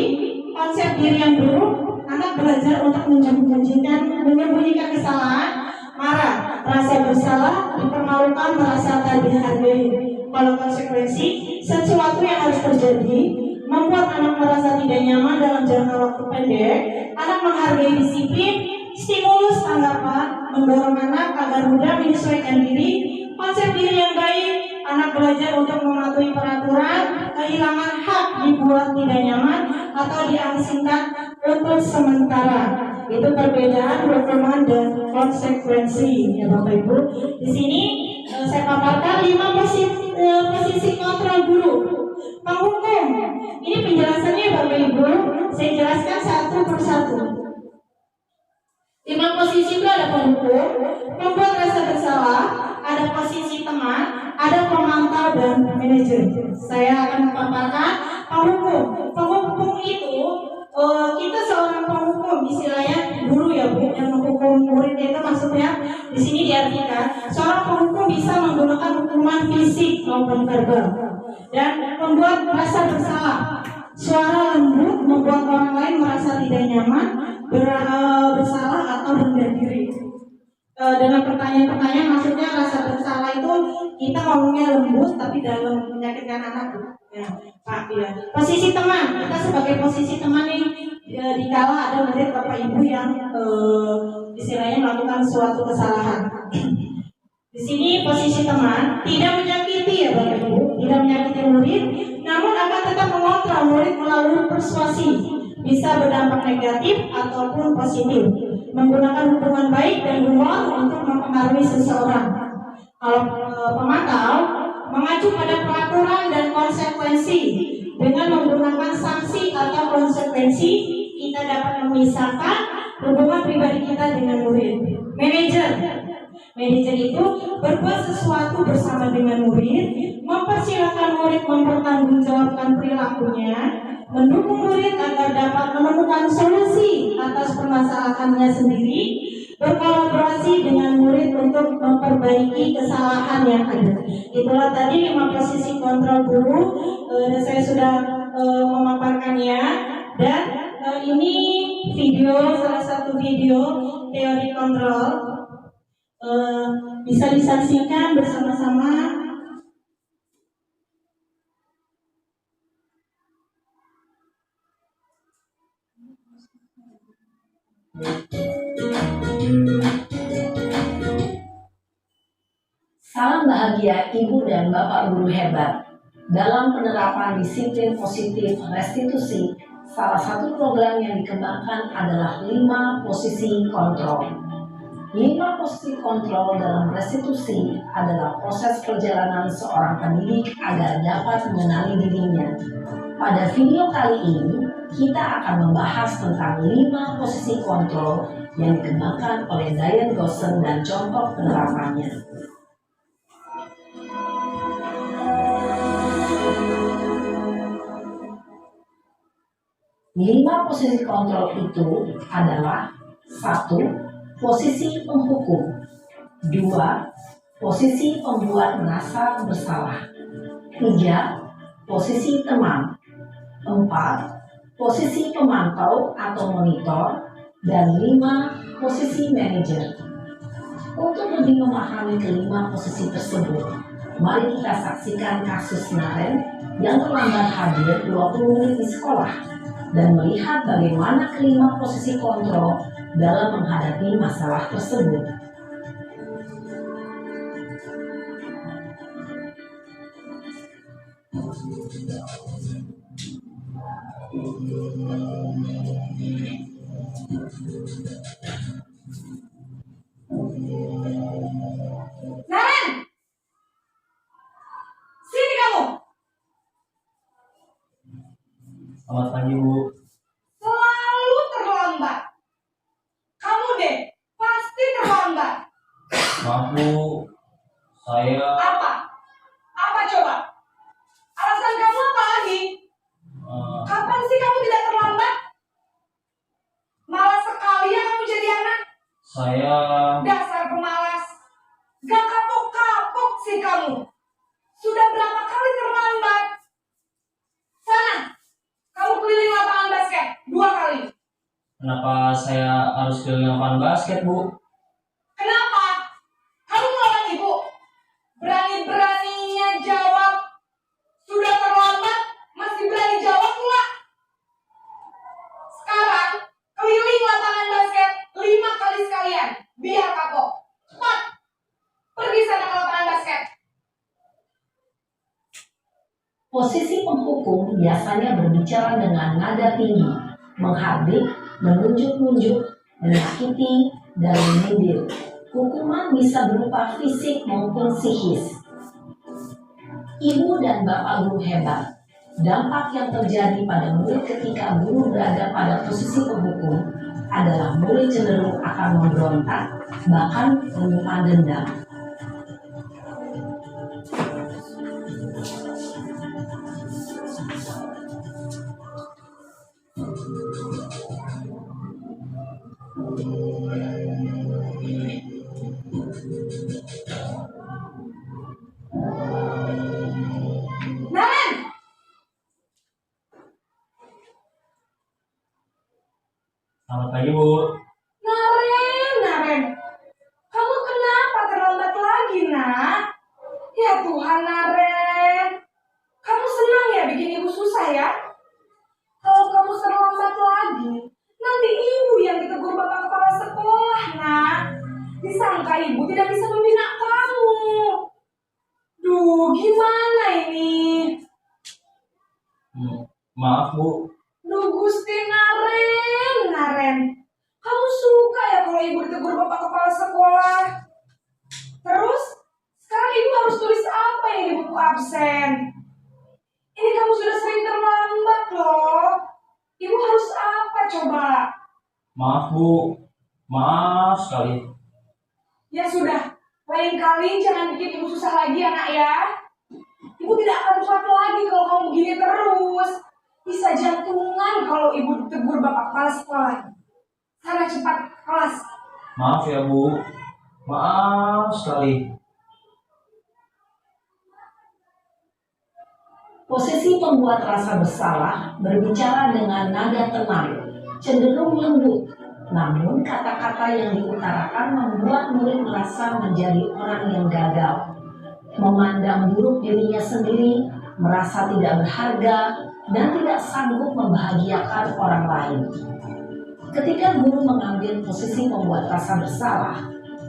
konsep diri yang buruk, anak belajar untuk menyembunyikan kesalahan, marah, merasa bersalah, dipermalukan, merasa tak dihargai. Kalau konsekuensi, sesuatu yang harus terjadi, membuat anak merasa tidak nyaman dalam jangka waktu pendek, anak menghargai disiplin, stimulus tanggapan, mendorong anak agar mudah menyesuaikan diri, konsep diri yang baik, anak belajar untuk mematuhi peraturan, kehilangan hak dibuat tidak nyaman atau diasingkan untuk sementara. Itu perbedaan hukuman dan konsekuensi ya Bapak Ibu. Di sini saya paparkan 5 posisi kontrol guru. Penghukum. Ini penjelasannya Bapak Ibu. Saya jelaskan satu persatu. 5 posisi itu ada penghukum, pembuat rasa bersalah, ada posisi teman, ada pemantau dan manajer. Saya akan memaparkan penghukum. Penghukum itu kita seorang penghukum, istilahnya guru ya Bu, yang menghukum murid itu maksudnya di sini diartikan seorang penghukum bisa menggunakan hukuman fisik maupun verbal dan membuat rasa bersalah. Suara lembut membuat orang lain merasa tidak nyaman, bersalah atau rendah diri. Dengan pertanyaan-pertanyaan maksudnya rasa bersalah itu kita ngomongnya lembut tapi dalam menyakitkan anak ya, Pak ya. Posisi teman, kita sebagai posisi teman nih dikala ada murid Bapak Ibu yang istilahnya melakukan suatu kesalahan. Di sini posisi teman tidak menyakiti ya Bapak Ibu, tidak menyakiti murid, namun akan tetap mengontrol murid melalui persuasi, bisa berdampak negatif ataupun positif, menggunakan hubungan baik dan humor untuk mempengaruhi seseorang. Kalau pemantau mengacu pada peraturan dan konsekuensi, dengan menggunakan sanksi atau konsekuensi kita dapat memisahkan hubungan pribadi kita dengan murid. Manajer itu berbuat sesuatu bersama dengan murid, mempersilahkan murid mempertanggungjawabkan perilakunya, mendukung murid agar dapat menemukan solusi atas permasalahannya sendiri, berkolaborasi dengan murid untuk memperbaiki kesalahan yang ada. Itulah tadi 5 posisi kontrol guru, dan saya sudah memaparkannya. Dan ini video, salah satu video teori kontrol, bisa disaksikan bersama-sama. Salam bahagia Ibu dan Bapak Guru hebat. Dalam penerapan disiplin positif restitusi, salah satu program yang dikembangkan adalah 5 posisi kontrol. 5 posisi kontrol dalam restitusi adalah proses perjalanan seorang pendidik agar dapat mengenali dirinya, Pada video kali ini, kita akan membahas tentang 5 posisi kontrol yang dikembangkan oleh Diane Gosson dan contoh penerapannya. 5 posisi kontrol itu adalah 1. Posisi penghukum, 2. Posisi pembuat merasa bersalah, 3. Posisi teman, 4. Posisi pemantau atau monitor, dan 5. Posisi manajer. Untuk lebih memahami kelima posisi tersebut, mari kita saksikan kasus Naren yang terlambat hadir 20 menit di sekolah dan melihat bagaimana kelima posisi kontrol dalam menghadapi masalah tersebut. Naren! Sini kamu! Selamat pagi, Bu. Selalu terlambat. Kamu deh, pasti terlambat. Maaf, Bu. Saya Apa? Apa coba? Alasan kamu apa lagi? Kapan sih kamu tidak terlambat? Malas sekali ya kamu jadi anak. saya Dasar pemalas. Gak kapok-kapok sih kamu. Sudah berapa kali terlambat? Sana, kamu keliling lapangan basket 2 kali. kenapa saya harus keliling lapangan basket, Bu? Kenapa? Kamu melawan ibu? Berani-beraninya jawab. Sudah terlambat, masih berani jawab pula. Sekarang, keliling lapangan basket 5 kali sekalian. Biar kapok. Cepat. Pergi sana ke lapangan basket. Posisi penghukum biasanya berbicara dengan nada tinggi, menghardik, menunjuk-nunjuk, menyakiti, dan menyindir. Hukuman bisa berupa fisik maupun psikis. Ibu dan bapak guru hebat. Dampak yang terjadi pada murid ketika guru berada pada posisi penghukum adalah murid cenderung akan memberontak, bahkan menyimpan dendam. Naren! Selamat pagi, Bu. Naren. Kamu kenapa terlambat lagi, nak? Ya Tuhan, Naren. Kamu senang ya bikin ibu susah ya? Kalau kamu terlambat lagi, nanti ibu yang ditegur bapak kepala sekolah, nak. Disangka ibu tidak bisa membina kamu. Duh, gimana ini? Maaf, Bu. Duh, Gusti Naren. Kamu suka ya kalau ibu ditegur bapak kepala sekolah? Terus, sekarang ibu harus tulis apa yang di buku absen? Ini kamu sudah sering terlambat loh. Ibu harus apa coba? Maaf, Bu. Maaf sekali. Ya sudah, lain kali jangan bikin ibu susah lagi ya nak ya. Ibu tidak akan kuat lagi kalau kamu begini terus. Bisa jantungan kalau ibu ditegur bapak kepala sekolah. Sana cepat kelas. Maaf ya, Bu. Maaf sekali. Posisi pembuat rasa bersalah berbicara dengan nada tenang, cenderung lembut. Namun kata-kata yang diutarakan membuat murid merasa menjadi orang yang gagal, memandang buruk dirinya sendiri, merasa tidak berharga, dan tidak sanggup membahagiakan orang lain. Ketika guru mengambil posisi pembuat rasa bersalah,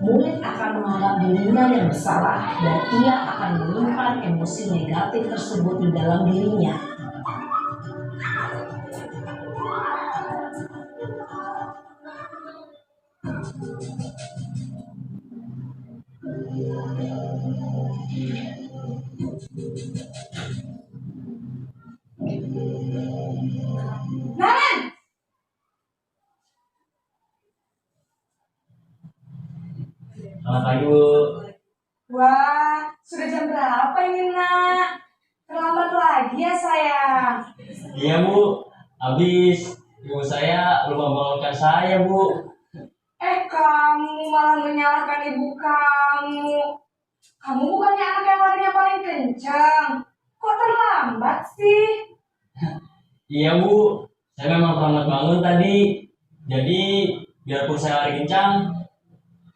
murid akan menganggap dirinya yang bersalah dan ia akan menyimpan emosi negatif tersebut di dalam dirinya. Naren! Selamat pagi Bu. Wah, sudah jam berapa ini nak? Terlambat lagi ya sayang. Iya Bu, habis ibu saya lupa bangunkan saya Bu. Kamu malah menyalahkan ibu kamu. Kamu bukannya anak yang larinya paling kencang. Kok terlambat sih? Iya Bu, saya memang terlambat bangun tadi. Jadi biarpun saya lari kencang,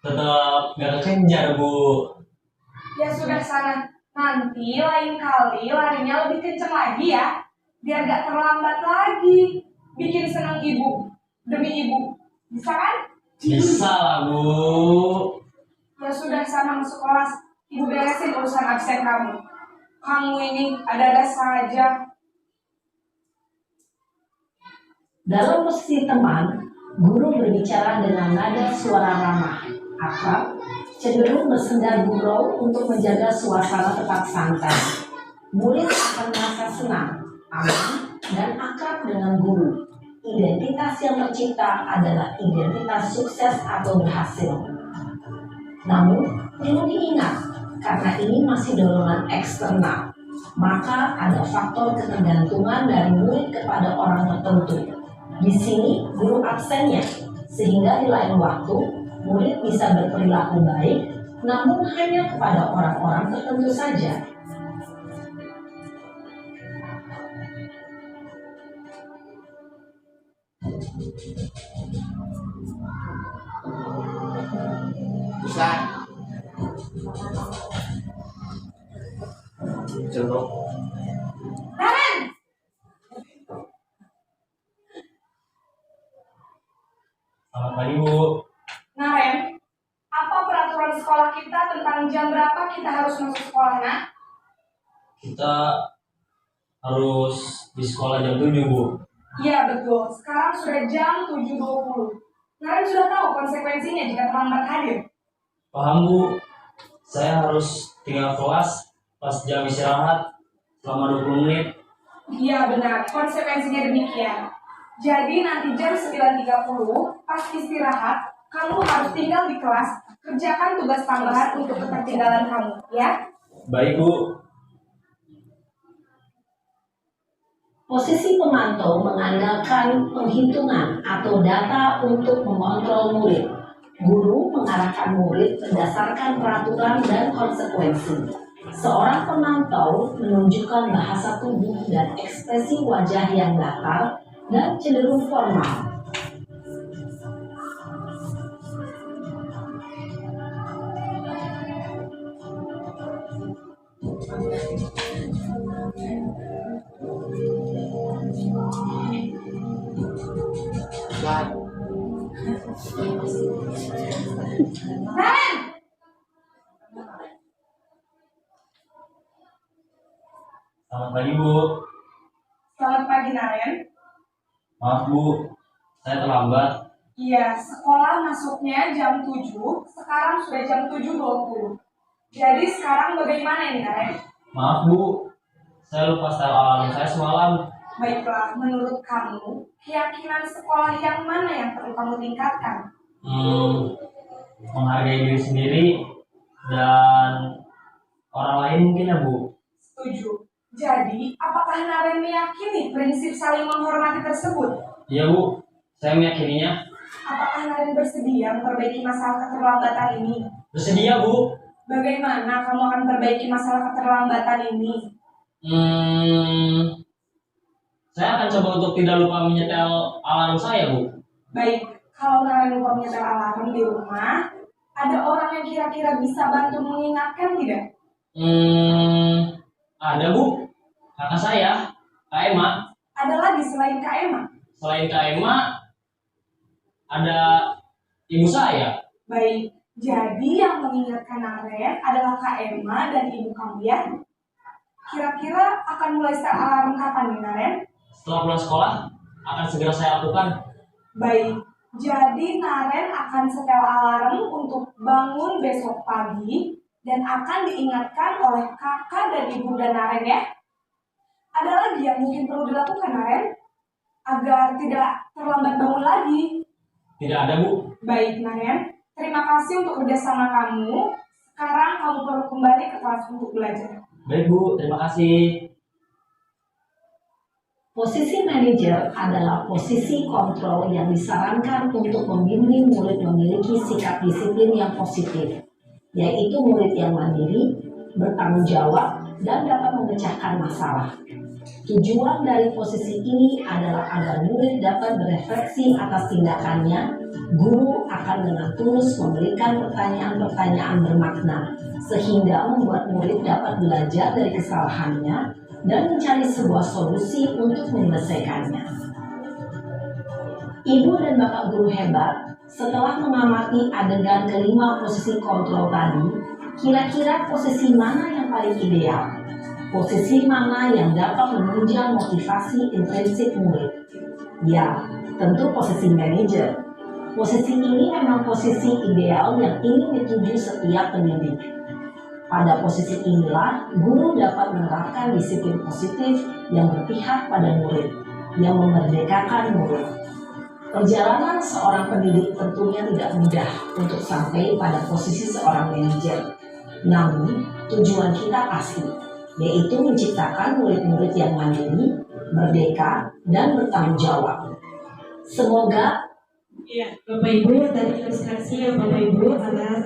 tetap gak kekejar Bu. Ya sudah sana. Nanti lain kali larinya lebih kencang lagi ya. Biar gak terlambat lagi. Bikin senang ibu. Demi ibu. Bisa kan? Bisa lah Bu. Ya sudah sana masuk kelas. Ibu beresin urusan absen kamu. Kamu ini ada-ada saja. Dalam posisi teman, guru berbicara dengan nada suara ramah, akrab, cenderung bersenda gurau untuk menjaga suasana tetap santai. Murid akan merasa senang, aman, dan akrab dengan guru. Identitas yang tercipta adalah identitas sukses atau berhasil. Namun, perlu diingat, karena ini masih dorongan eksternal, maka ada faktor ketergantungan dari murid kepada orang tertentu. Di sini guru absennya, sehingga di lain waktu murid bisa berperilaku baik, namun hanya kepada orang-orang tertentu saja. Ustaz. Contoh. Naren! Selamat pagi Bu. Naren, apa peraturan sekolah kita tentang jam berapa kita harus masuk sekolah, nak? Kita harus di sekolah jam 7 Bu. Iya betul, sekarang sudah jam 7.20. Naren sudah tahu konsekuensinya jika terlambat hadir. Paham Bu, saya harus tinggal kelas pas jam istirahat selama 20 menit. Iya benar, konsekuensinya demikian. Jadi nanti jam 9.30 pas istirahat, kamu harus tinggal di kelas, kerjakan tugas tambahan untuk ketertinggalan kamu, ya? Baik Bu. Posisi pemantau mengandalkan penghitungan atau data untuk mengontrol murid. Guru mengarahkan murid berdasarkan peraturan dan konsekuensi. Seorang pemantau menunjukkan bahasa tubuh dan ekspresi wajah yang datar dan cenderung formal. Naren! Selamat pagi Bu. Selamat pagi Naren. Maaf Bu, saya terlambat. Iya, sekolah masuknya jam 7, sekarang sudah jam 7.20. Jadi sekarang bagaimana ini Naren? Maaf Bu, saya lupa setel alarm saya semalam. Baiklah, menurut kamu, keyakinan sekolah yang mana yang perlu kamu tingkatkan? Menghargai diri sendiri dan orang lain mungkin ya Bu. Setuju. Jadi, apakah Naren meyakini prinsip saling menghormati tersebut? Iya Bu, saya meyakininya. Apakah Naren bersedia memperbaiki masalah keterlambatan ini? Bersedia Bu. Bagaimana kamu akan perbaiki masalah keterlambatan ini? Saya akan coba untuk tidak lupa menyetel alarm saya Bu. Baik, kalau Naren lupa menyetel alarm di rumah, ada orang yang kira-kira bisa bantu mengingatkan tidak? Ada Bu, kakak saya, Kak Emma. Ada lagi selain Kak Emma? Selain Kak Emma, ada ibu saya. Baik, jadi yang mengingatkan Naren adalah Kak Emma dan ibu kamu ya? Kira-kira akan mulai setel alarm kapan nih Naren? Setelah pulang sekolah, akan segera saya lakukan. Baik, jadi Naren akan setel alarm untuk bangun besok pagi dan akan diingatkan oleh kakak dan ibu dan Naren ya. Ada lagi yang mungkin perlu dilakukan Naren? agar tidak terlambat bangun lagi. Tidak ada, Bu. Baik, Nahen. Terima kasih untuk kerjasama kamu. Sekarang kamu perlu kembali ke kelas untuk belajar. Baik, Bu. Terima kasih. Posisi manajer adalah posisi kontrol yang disarankan untuk membimbing murid memiliki sikap disiplin yang positif, yaitu murid yang mandiri, bertanggung jawab, dan dapat memecahkan masalah. Tujuan dari posisi ini adalah agar murid dapat berefleksi atas tindakannya. Guru akan dengan tulus memberikan pertanyaan-pertanyaan bermakna, sehingga membuat murid dapat belajar dari kesalahannya dan mencari sebuah solusi untuk menyelesaikannya. Ibu dan Bapak guru hebat, setelah mengamati adegan kelima posisi kontrol tadi, kira-kira posisi mana yang paling ideal? Posisi mana yang dapat menunjang motivasi intrinsik murid? Ya, tentu posisi manajer. Posisi ini memang posisi ideal yang ingin dituju setiap pendidik. Pada posisi inilah, guru dapat menerapkan disiplin positif yang berpihak pada murid, yang memerdekakan murid. Perjalanan seorang pendidik tentunya tidak mudah untuk sampai pada posisi seorang manajer. Namun, tujuan kita pasti, yaitu menciptakan murid-murid yang mandiri, merdeka, dan bertanggung jawab. Semoga Ya, Bapak Ibu, tadi ilustrasi ya Bapak Ibu atas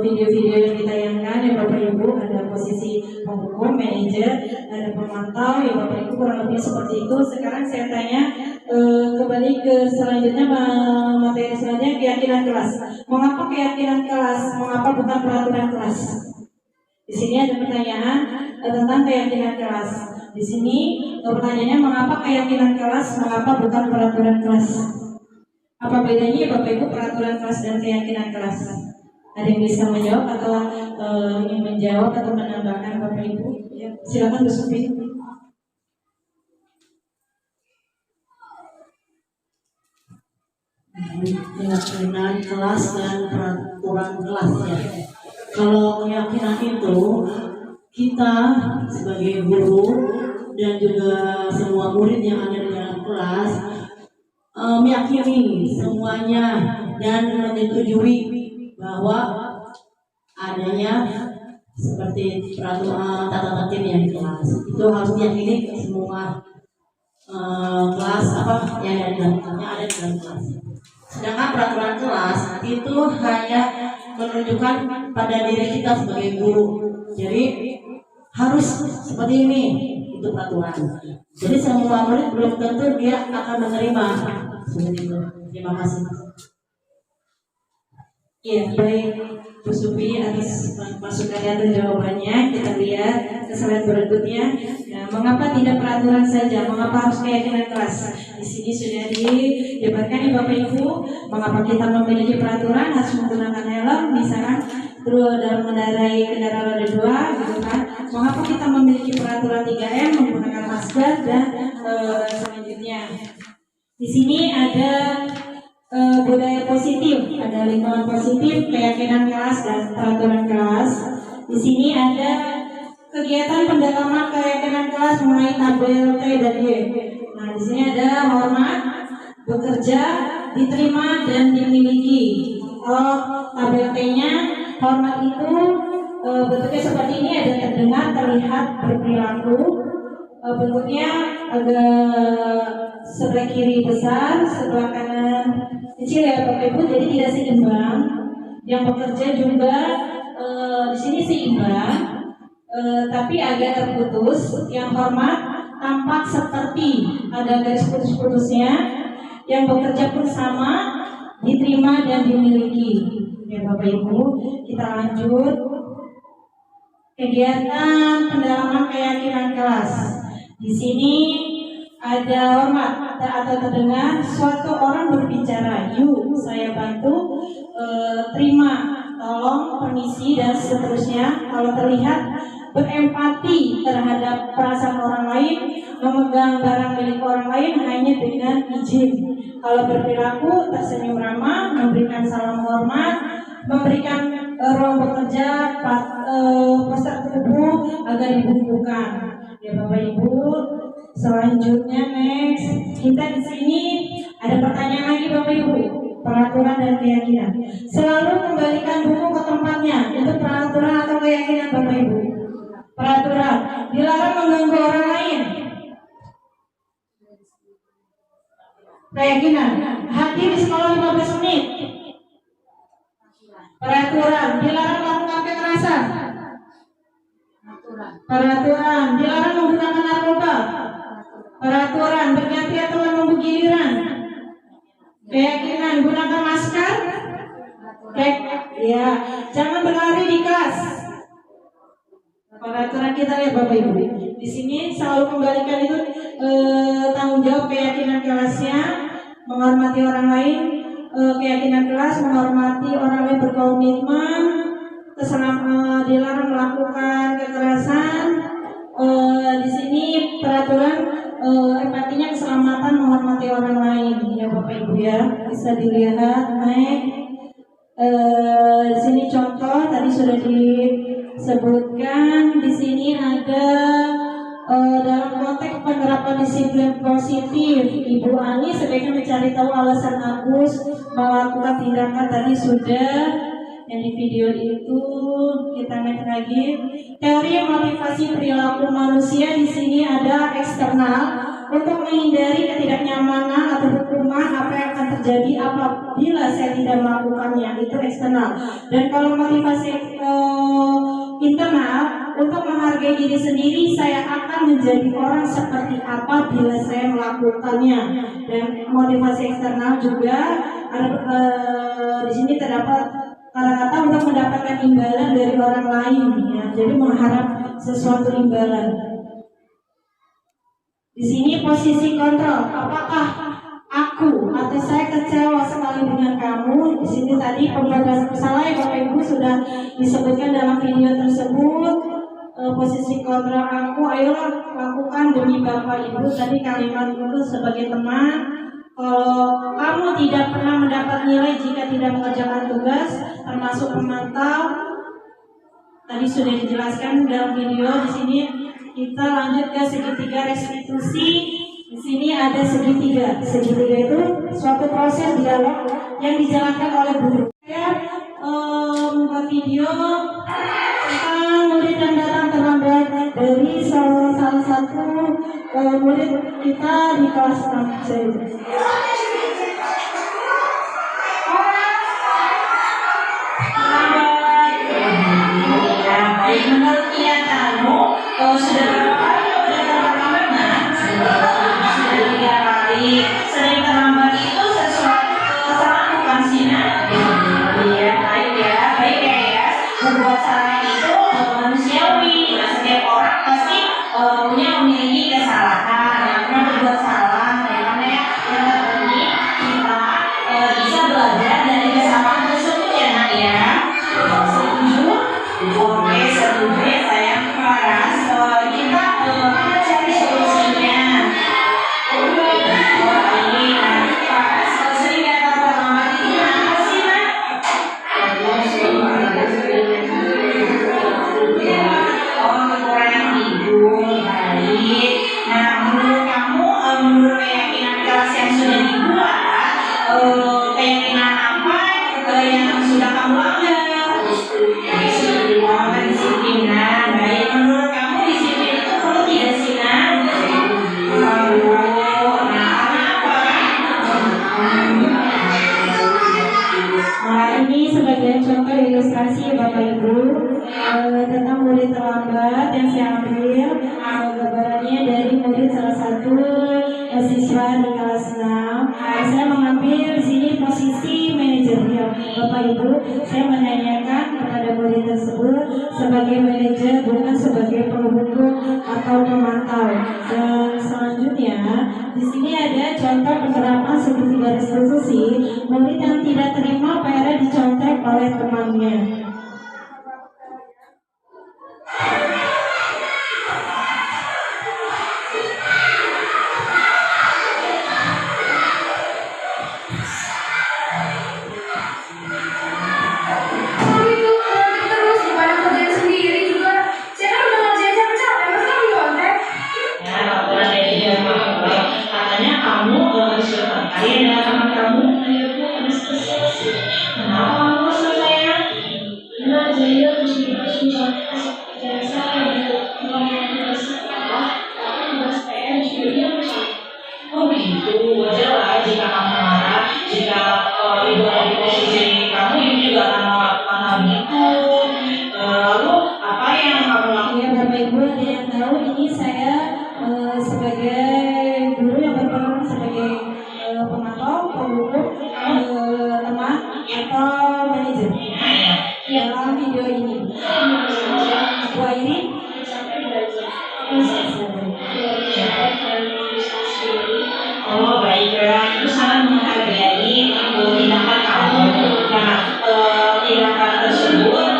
video-video yang ditayangkan ya Bapak Ibu, ada posisi penghukum, manajer, ada pemantau ya Bapak Ibu, kurang lebih seperti itu. Sekarang saya tanya kembali ke selanjutnya, materi selanjutnya, keyakinan kelas. Mengapa keyakinan kelas? Mengapa bukan peraturan kelas? Di sini ada pertanyaan tentang keyakinan kelas. Di sini pertanyaannya, mengapa keyakinan kelas? Mengapa bukan peraturan kelas? Apa bedanya Bapak Ibu peraturan kelas dan keyakinan kelas? Ada yang bisa menjawab atau ingin menjawab atau menambahkan Bapak Ibu? Ya, silakan Bu Sufi. Keyakinan kelas dan peraturan kelas ya. Kalau keyakinan itu kita sebagai guru dan juga semua murid yang ada di dalam kelas meyakini semuanya dan menyetujui bahwa adanya seperti peraturan tata tertib yang di kelas itu harus diyakini semua kelas yang ada di dalam kelas. Sedangkan peraturan kelas itu hanya menunjukkan pada diri kita sebagai guru. Jadi harus seperti ini, itu peraturan. Jadi semua murid belum tentu dia akan menerima. Seperti itu. Terima kasih. Ya, baik Bu Sufi atas masukannya dan jawabannya. Kita lihat ke slide berikutnya. Nah, mengapa tidak peraturan saja? Mengapa harus keyakinan kelas? Di sini sudah dijabarkan ya Bapak Ibu. Mengapa kita memiliki peraturan harus menggunakan helm, misalkan dalam mengendarai kendaraan roda 2, gitu kan? Mengapa kita memiliki peraturan 3M, menggunakan masker dan selanjutnya? Di sini ada budaya positif, ada lingkungan positif, keyakinan kelas dan peraturan kelas. Di sini ada kegiatan pendalaman keyakinan kelas mengenai tabel T dan Y. Nah, di sini ada hormat, bekerja, diterima dan dimiliki. Kalau tabel T-nya, hormat itu bentuknya seperti ini, ada terdengar, terlihat, berperilaku. Bentuknya agak sebelah kiri besar, sebelah kanan kecil ya Bapak Ibu, jadi tidak seimbang. Yang bekerja juga di sini seimbang, tapi agak terputus. Yang hormat tampak seperti ada garis putus-putusnya. Yang bekerja pun sama, diterima dan dimiliki. Ya Bapak Ibu, kita lanjut. Kegiatan pendalaman keyakinan kelas. Di sini ada hormat atau terdengar suatu orang berbicara, yuk saya bantu, terima, tolong, permisi dan seterusnya. Kalau terlihat berempati terhadap perasaan orang lain, memegang barang milik orang lain hanya dengan izin. Kalau berperilaku tersenyum ramah, memberikan salam hormat, memberikan ruang bekerja, postur tubuh agar dibungkukan. Ya Bapak Ibu, selanjutnya next. Kita di sini ada pertanyaan lagi Bapak Ibu, peraturan dan keyakinan. Selalu kembalikan buku ke tempatnya. Itu peraturan atau keyakinan Bapak Ibu? Peraturan. Dilarang mengganggu orang lain. Keyakinan. Hadir di sekolah 15 menit. Peraturan. Dilarang melakukan kekerasan. Peraturan. Dilarang menggunakan narkoba. Peraturan. Berganti atau menunggu giliran. Keyakinan. Gunakan masker. Ya. Jangan berlari di kelas. Peraturan kita ya Bapak Ibu. Di sini selalu kembalikan itu tanggung jawab keyakinan kelasnya, menghormati orang lain, keyakinan kelas, menghormati orang lain, berkomitmen, dilarang melakukan kekerasan. Di sini peraturan artinya keselamatan, menghormati orang lain ya Bapak Ibu ya. Bisa dilihat naik. Di sini contoh tadi sudah disebutkan. Di sini ada dalam konteks penerapan disiplin positif, Ibu Ani sebaiknya mencari tahu alasan Agus melakukan tindakan tadi sudah yang di video itu. Kita lihat lagi teori motivasi perilaku manusia. Di sini ada eksternal untuk menghindari ketidaknyamanan atau hukuman apa yang akan terjadi apabila saya tidak melakukannya, itu eksternal. Dan kalau motivasi internal untuk menghargai diri sendiri, saya akan menjadi orang seperti apa bila saya melakukannya. Dan motivasi eksternal juga ada di sini terdapat kata-kata untuk mendapatkan imbalan dari orang lain ya. Jadi mengharap sesuatu imbalan. Di sini posisi kontrol, apakah aku atau saya kecewa sekali dengan kamu. Di sini tadi pembahasan bersalah ya Bapak Ibu sudah disebutkan dalam video tersebut. Posisi kontrol aku, ayolah lakukan demi Bapak Ibu. Tadi kalimat itu sebagai teman. Kalau kamu tidak pernah mendapat nilai jika tidak mengerjakan tugas, termasuk pemantau, tadi sudah dijelaskan dalam video. Di sini kita lanjut ke segitiga restitusi. Di sini ada segitiga. Segitiga itu suatu proses dialog yang dijalankan oleh guru. Saya membuat video tentang murid yang datang terlambat dari salah satu murid kita di kelas 6. Menurut kamu sudah berapa kali udah terlambat? Sudah 3 kali. Sering terlambat itu sesuatu kesalahan bukan sih? Iya, baik ya. Berbuat salah itu manusiawi. Setiap orang pasti memiliki kesalahan. Karena berbuat salah, karena yang terpenting kita bisa belajar dari kesalahan tersebut ya Nak ya. Setuju? Oke, setuju ya sayang. Paras, kita cari solusinya. Ini Paras, sering datang terlambat itu kenapa sih Nak? Kurang tidur, baik. Nah, menurut kamu, menurut keyakinan kelas yang sudah dibuat, keyakinan apa yang sudah kamu langgar? Kedisiplinan. Baik, menurut kamu disiplin itu perlu tidak sih Nak? Perlu. Nah, kenapa? Nah, ini sebagai contoh ilustrasi Bapak Ibu tentang murid terlambat yang saya ambil gambarannya dari murid salah satu siswa di kelas 6. Saya mengambil di sini posisi manajerial. Bapak Ibu, saya menanyakan kepada murid tersebut sebagai manajer bukan sebagai penghukum atau pemantau. Dan selanjutnya di sini ada contoh penerapan segitiga restitusi. Murid yang tidak terima PR dicontek oleh temannya. Terus gimana kerjaan sendiri juga? Saya kan udah ngerjain capek-capek, masa kamu nyontek? Ya, katanya kamu kasihan dengan teman kamu. Kenapa kamu kesel sayang? Karena jadi harus mencontohkan seperti saya kalau yang bersalah, tapi tugas PR juga dia bersalah. Oh begitu, wajar lah jika kamu marah, jika ibu ada di posisi kamu, ibu juga akan melakukan hal itu. Lalu apa yang kamu lakukan? Ya Bapak Ibu, ada yang tahu ini saya sebagai guru yang berperan sebagai pemantau, pengurus, teman atau manajer dalam video ini. Wah ini Oh baiklah, itu sangat menghargai tindakan kamu. Nah, tindakan tersebut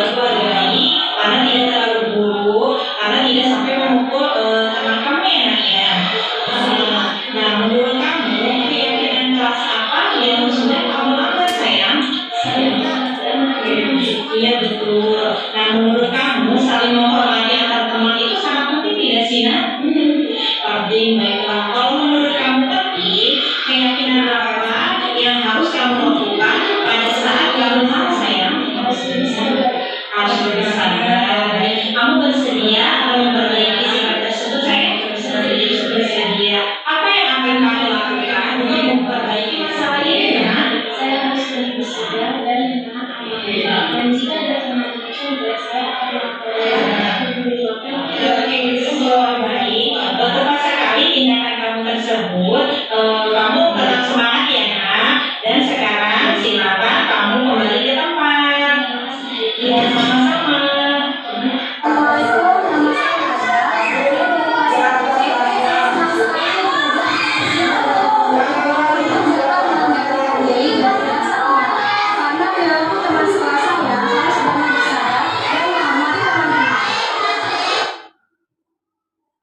itu hargai karena tidak terlalu buruk, karena tidak sampai memukul teman kamu ya nak ya. Nah, menurut kamu keyakinan kelas apa yang sudah kamu lakukan sayang? Iya betul. Nah, menurut kamu saling menghormati antar teman itu sangat penting tidak sih nak? Penting baiklah. Kalau menurut kamu penting, keyakinan apa yang harus kamu lakukan pada saat kamu marah sayang? Harus bersabar. Kamu bersedia memperbaiki sikap tersebut sayang? Bersedia. Apa yang akan kamu lakukan untuk memperbaiki masalah ini nak? Saya harus lebih bersabar dan menahan amarah. Dan jika ada teman juga, saya akan tepat sekali tindakan kamu tersebut. Kamu tetap semangat ya nak. Dan sekarang silakan kamu kembali ke tempat. Ya sama-sama.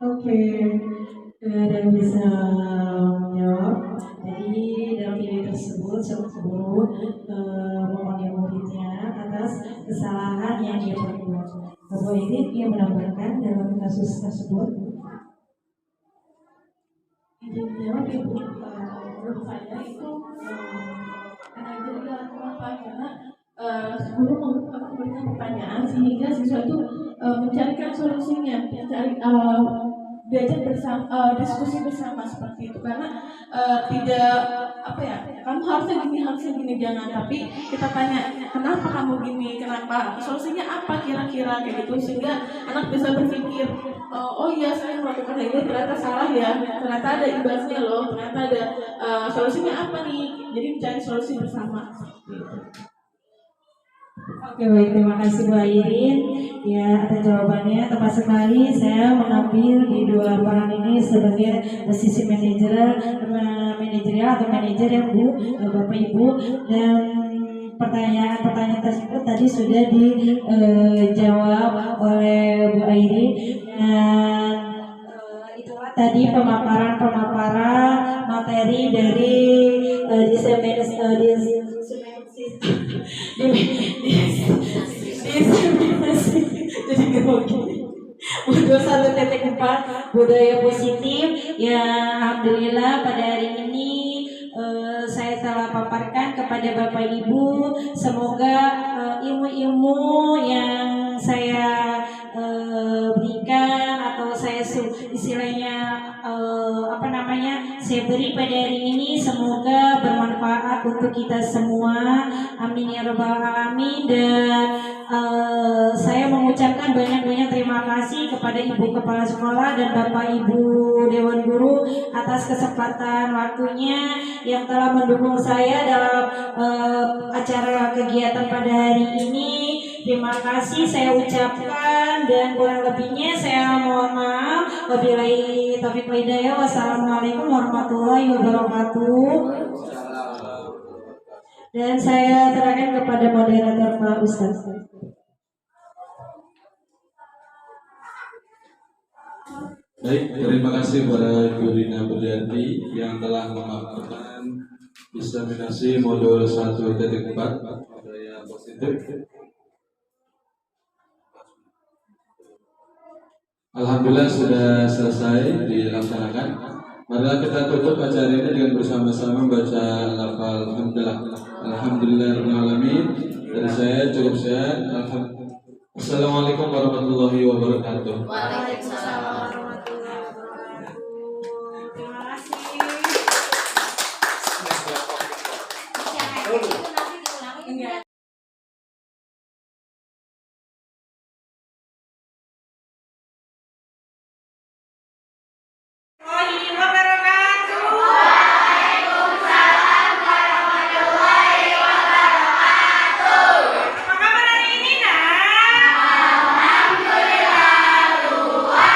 Oke, dan bisa menjawab. Jadi dalam video tersebut, seorang guru memanggil muridnya atas kesalahan yang dia perbuat. Bahwa ini dia menambahkan dalam kasus tersebut. Izin jawab Ibu, menurut saya itu manajer dalam kenapa karena guru memberikan pertanyaan sehingga siswa itu mencarikan solusinya, mencari belajar bersama, diskusi bersama seperti itu karena tidak apa ya, kamu harusnya gini jangan, tapi kita tanya kenapa kamu gini, kenapa, solusinya apa kira-kira kayak gitu sehingga anak bisa berpikir oh iya saya melakukan ini ternyata salah ya, ternyata ada imbasnya loh, ternyata ada solusinya apa nih, jadi mencari solusi bersama. Oke baik, terima kasih Bu Airin ya atas jawabannya. Tepat sekali, saya mengambil di dua peran ini sebagai sisi manajerial atau manajer ya Bu, Bapak Ibu, dan pertanyaan tersebut tadi sudah dijawab oleh Bu Airin dan itulah tadi pemaparan materi dari jadi grogi. Modul 1.4 budaya positif ya. Alhamdulillah pada hari ini saya telah paparkan kepada Bapak Ibu. Semoga ilmu-ilmu yang saya berikan atau saya istilahnya saya beri pada hari ini semoga bermanfaat untuk kita semua. Amin ya rabbal alamin. Dan saya mengucapkan banyak-banyak terima kasih kepada Ibu Kepala Sekolah dan Bapak Ibu Dewan Guru atas kesempatan waktunya yang telah mendukung saya dalam acara kegiatan pada hari ini. Terima kasih saya ucapkan dan kurang lebihnya saya mohon maaf. Wabillahi taufiq wal hidayah. Wassalamualaikum warahmatullahi wabarakatuh. Dan saya serahkan kepada moderator Pak Ustaz. Baik, terima kasih kepada Ibu Rina Budianti yang telah memaparkan diseminasi modul 1.4 budaya positif. Alhamdulillah sudah selesai dilaksanakan. Marilah kita tutup acara ini dengan bersama-sama baca lafal Alhamdulillah. Alhamdulillahirrahmanirrahim. Dari saya cukup sehat. Assalamualaikum warahmatullahi wabarakatuh. Waalaikumsalam warahmatullahi wabarakatuh. Terima kasih. Enggak. Apa kabar hari ini, nak? Alhamdulillah.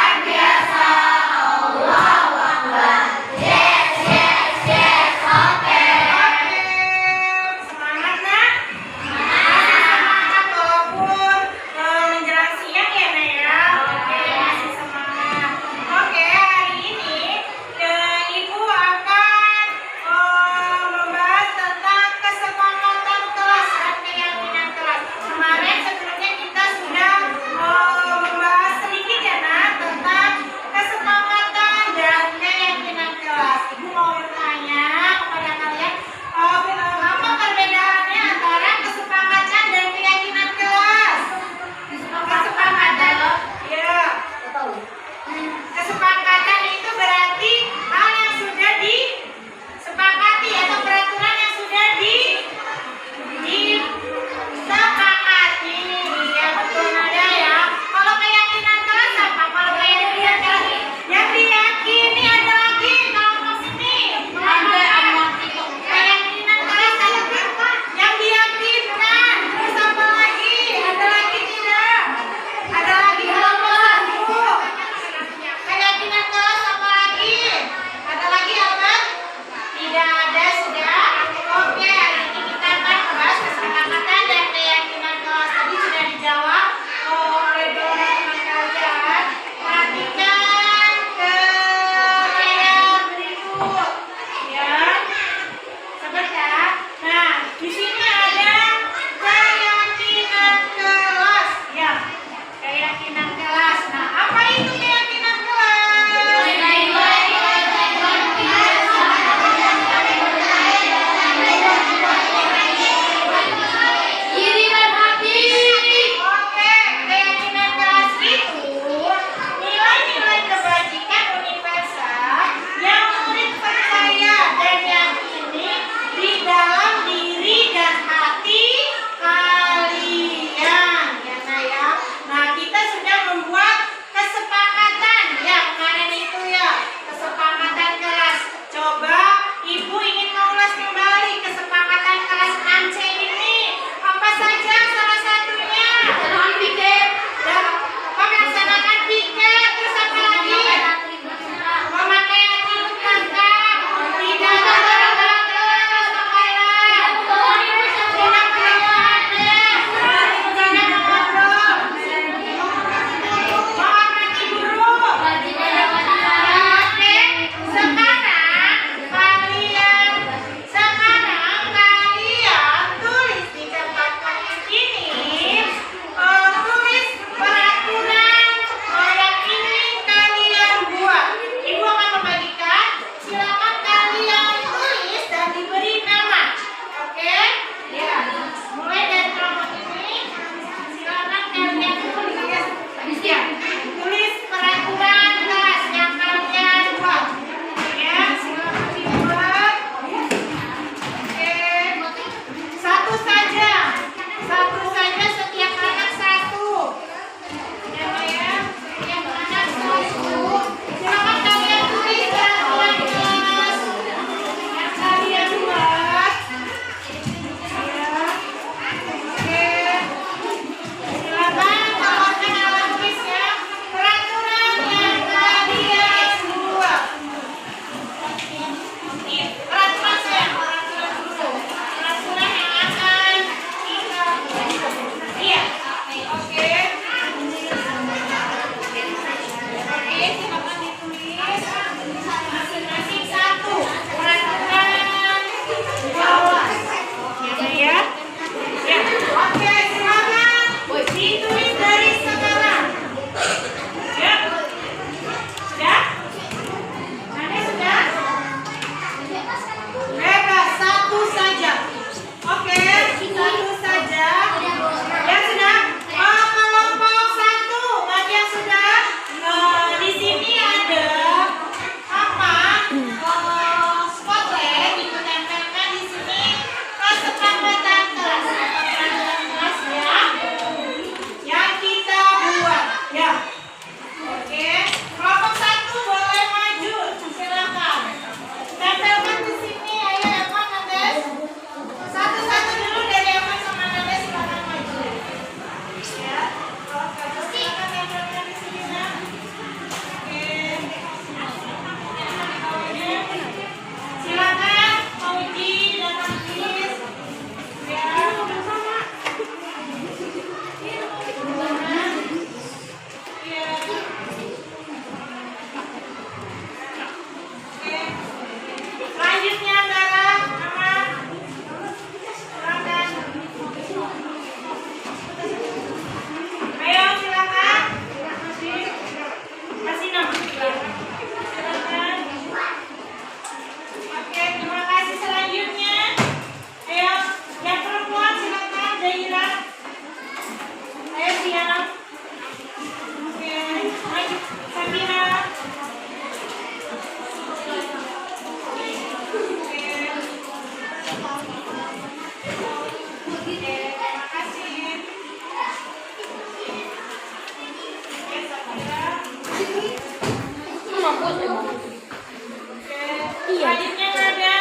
Selanjutnya ada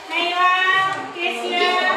Naila, Kesia.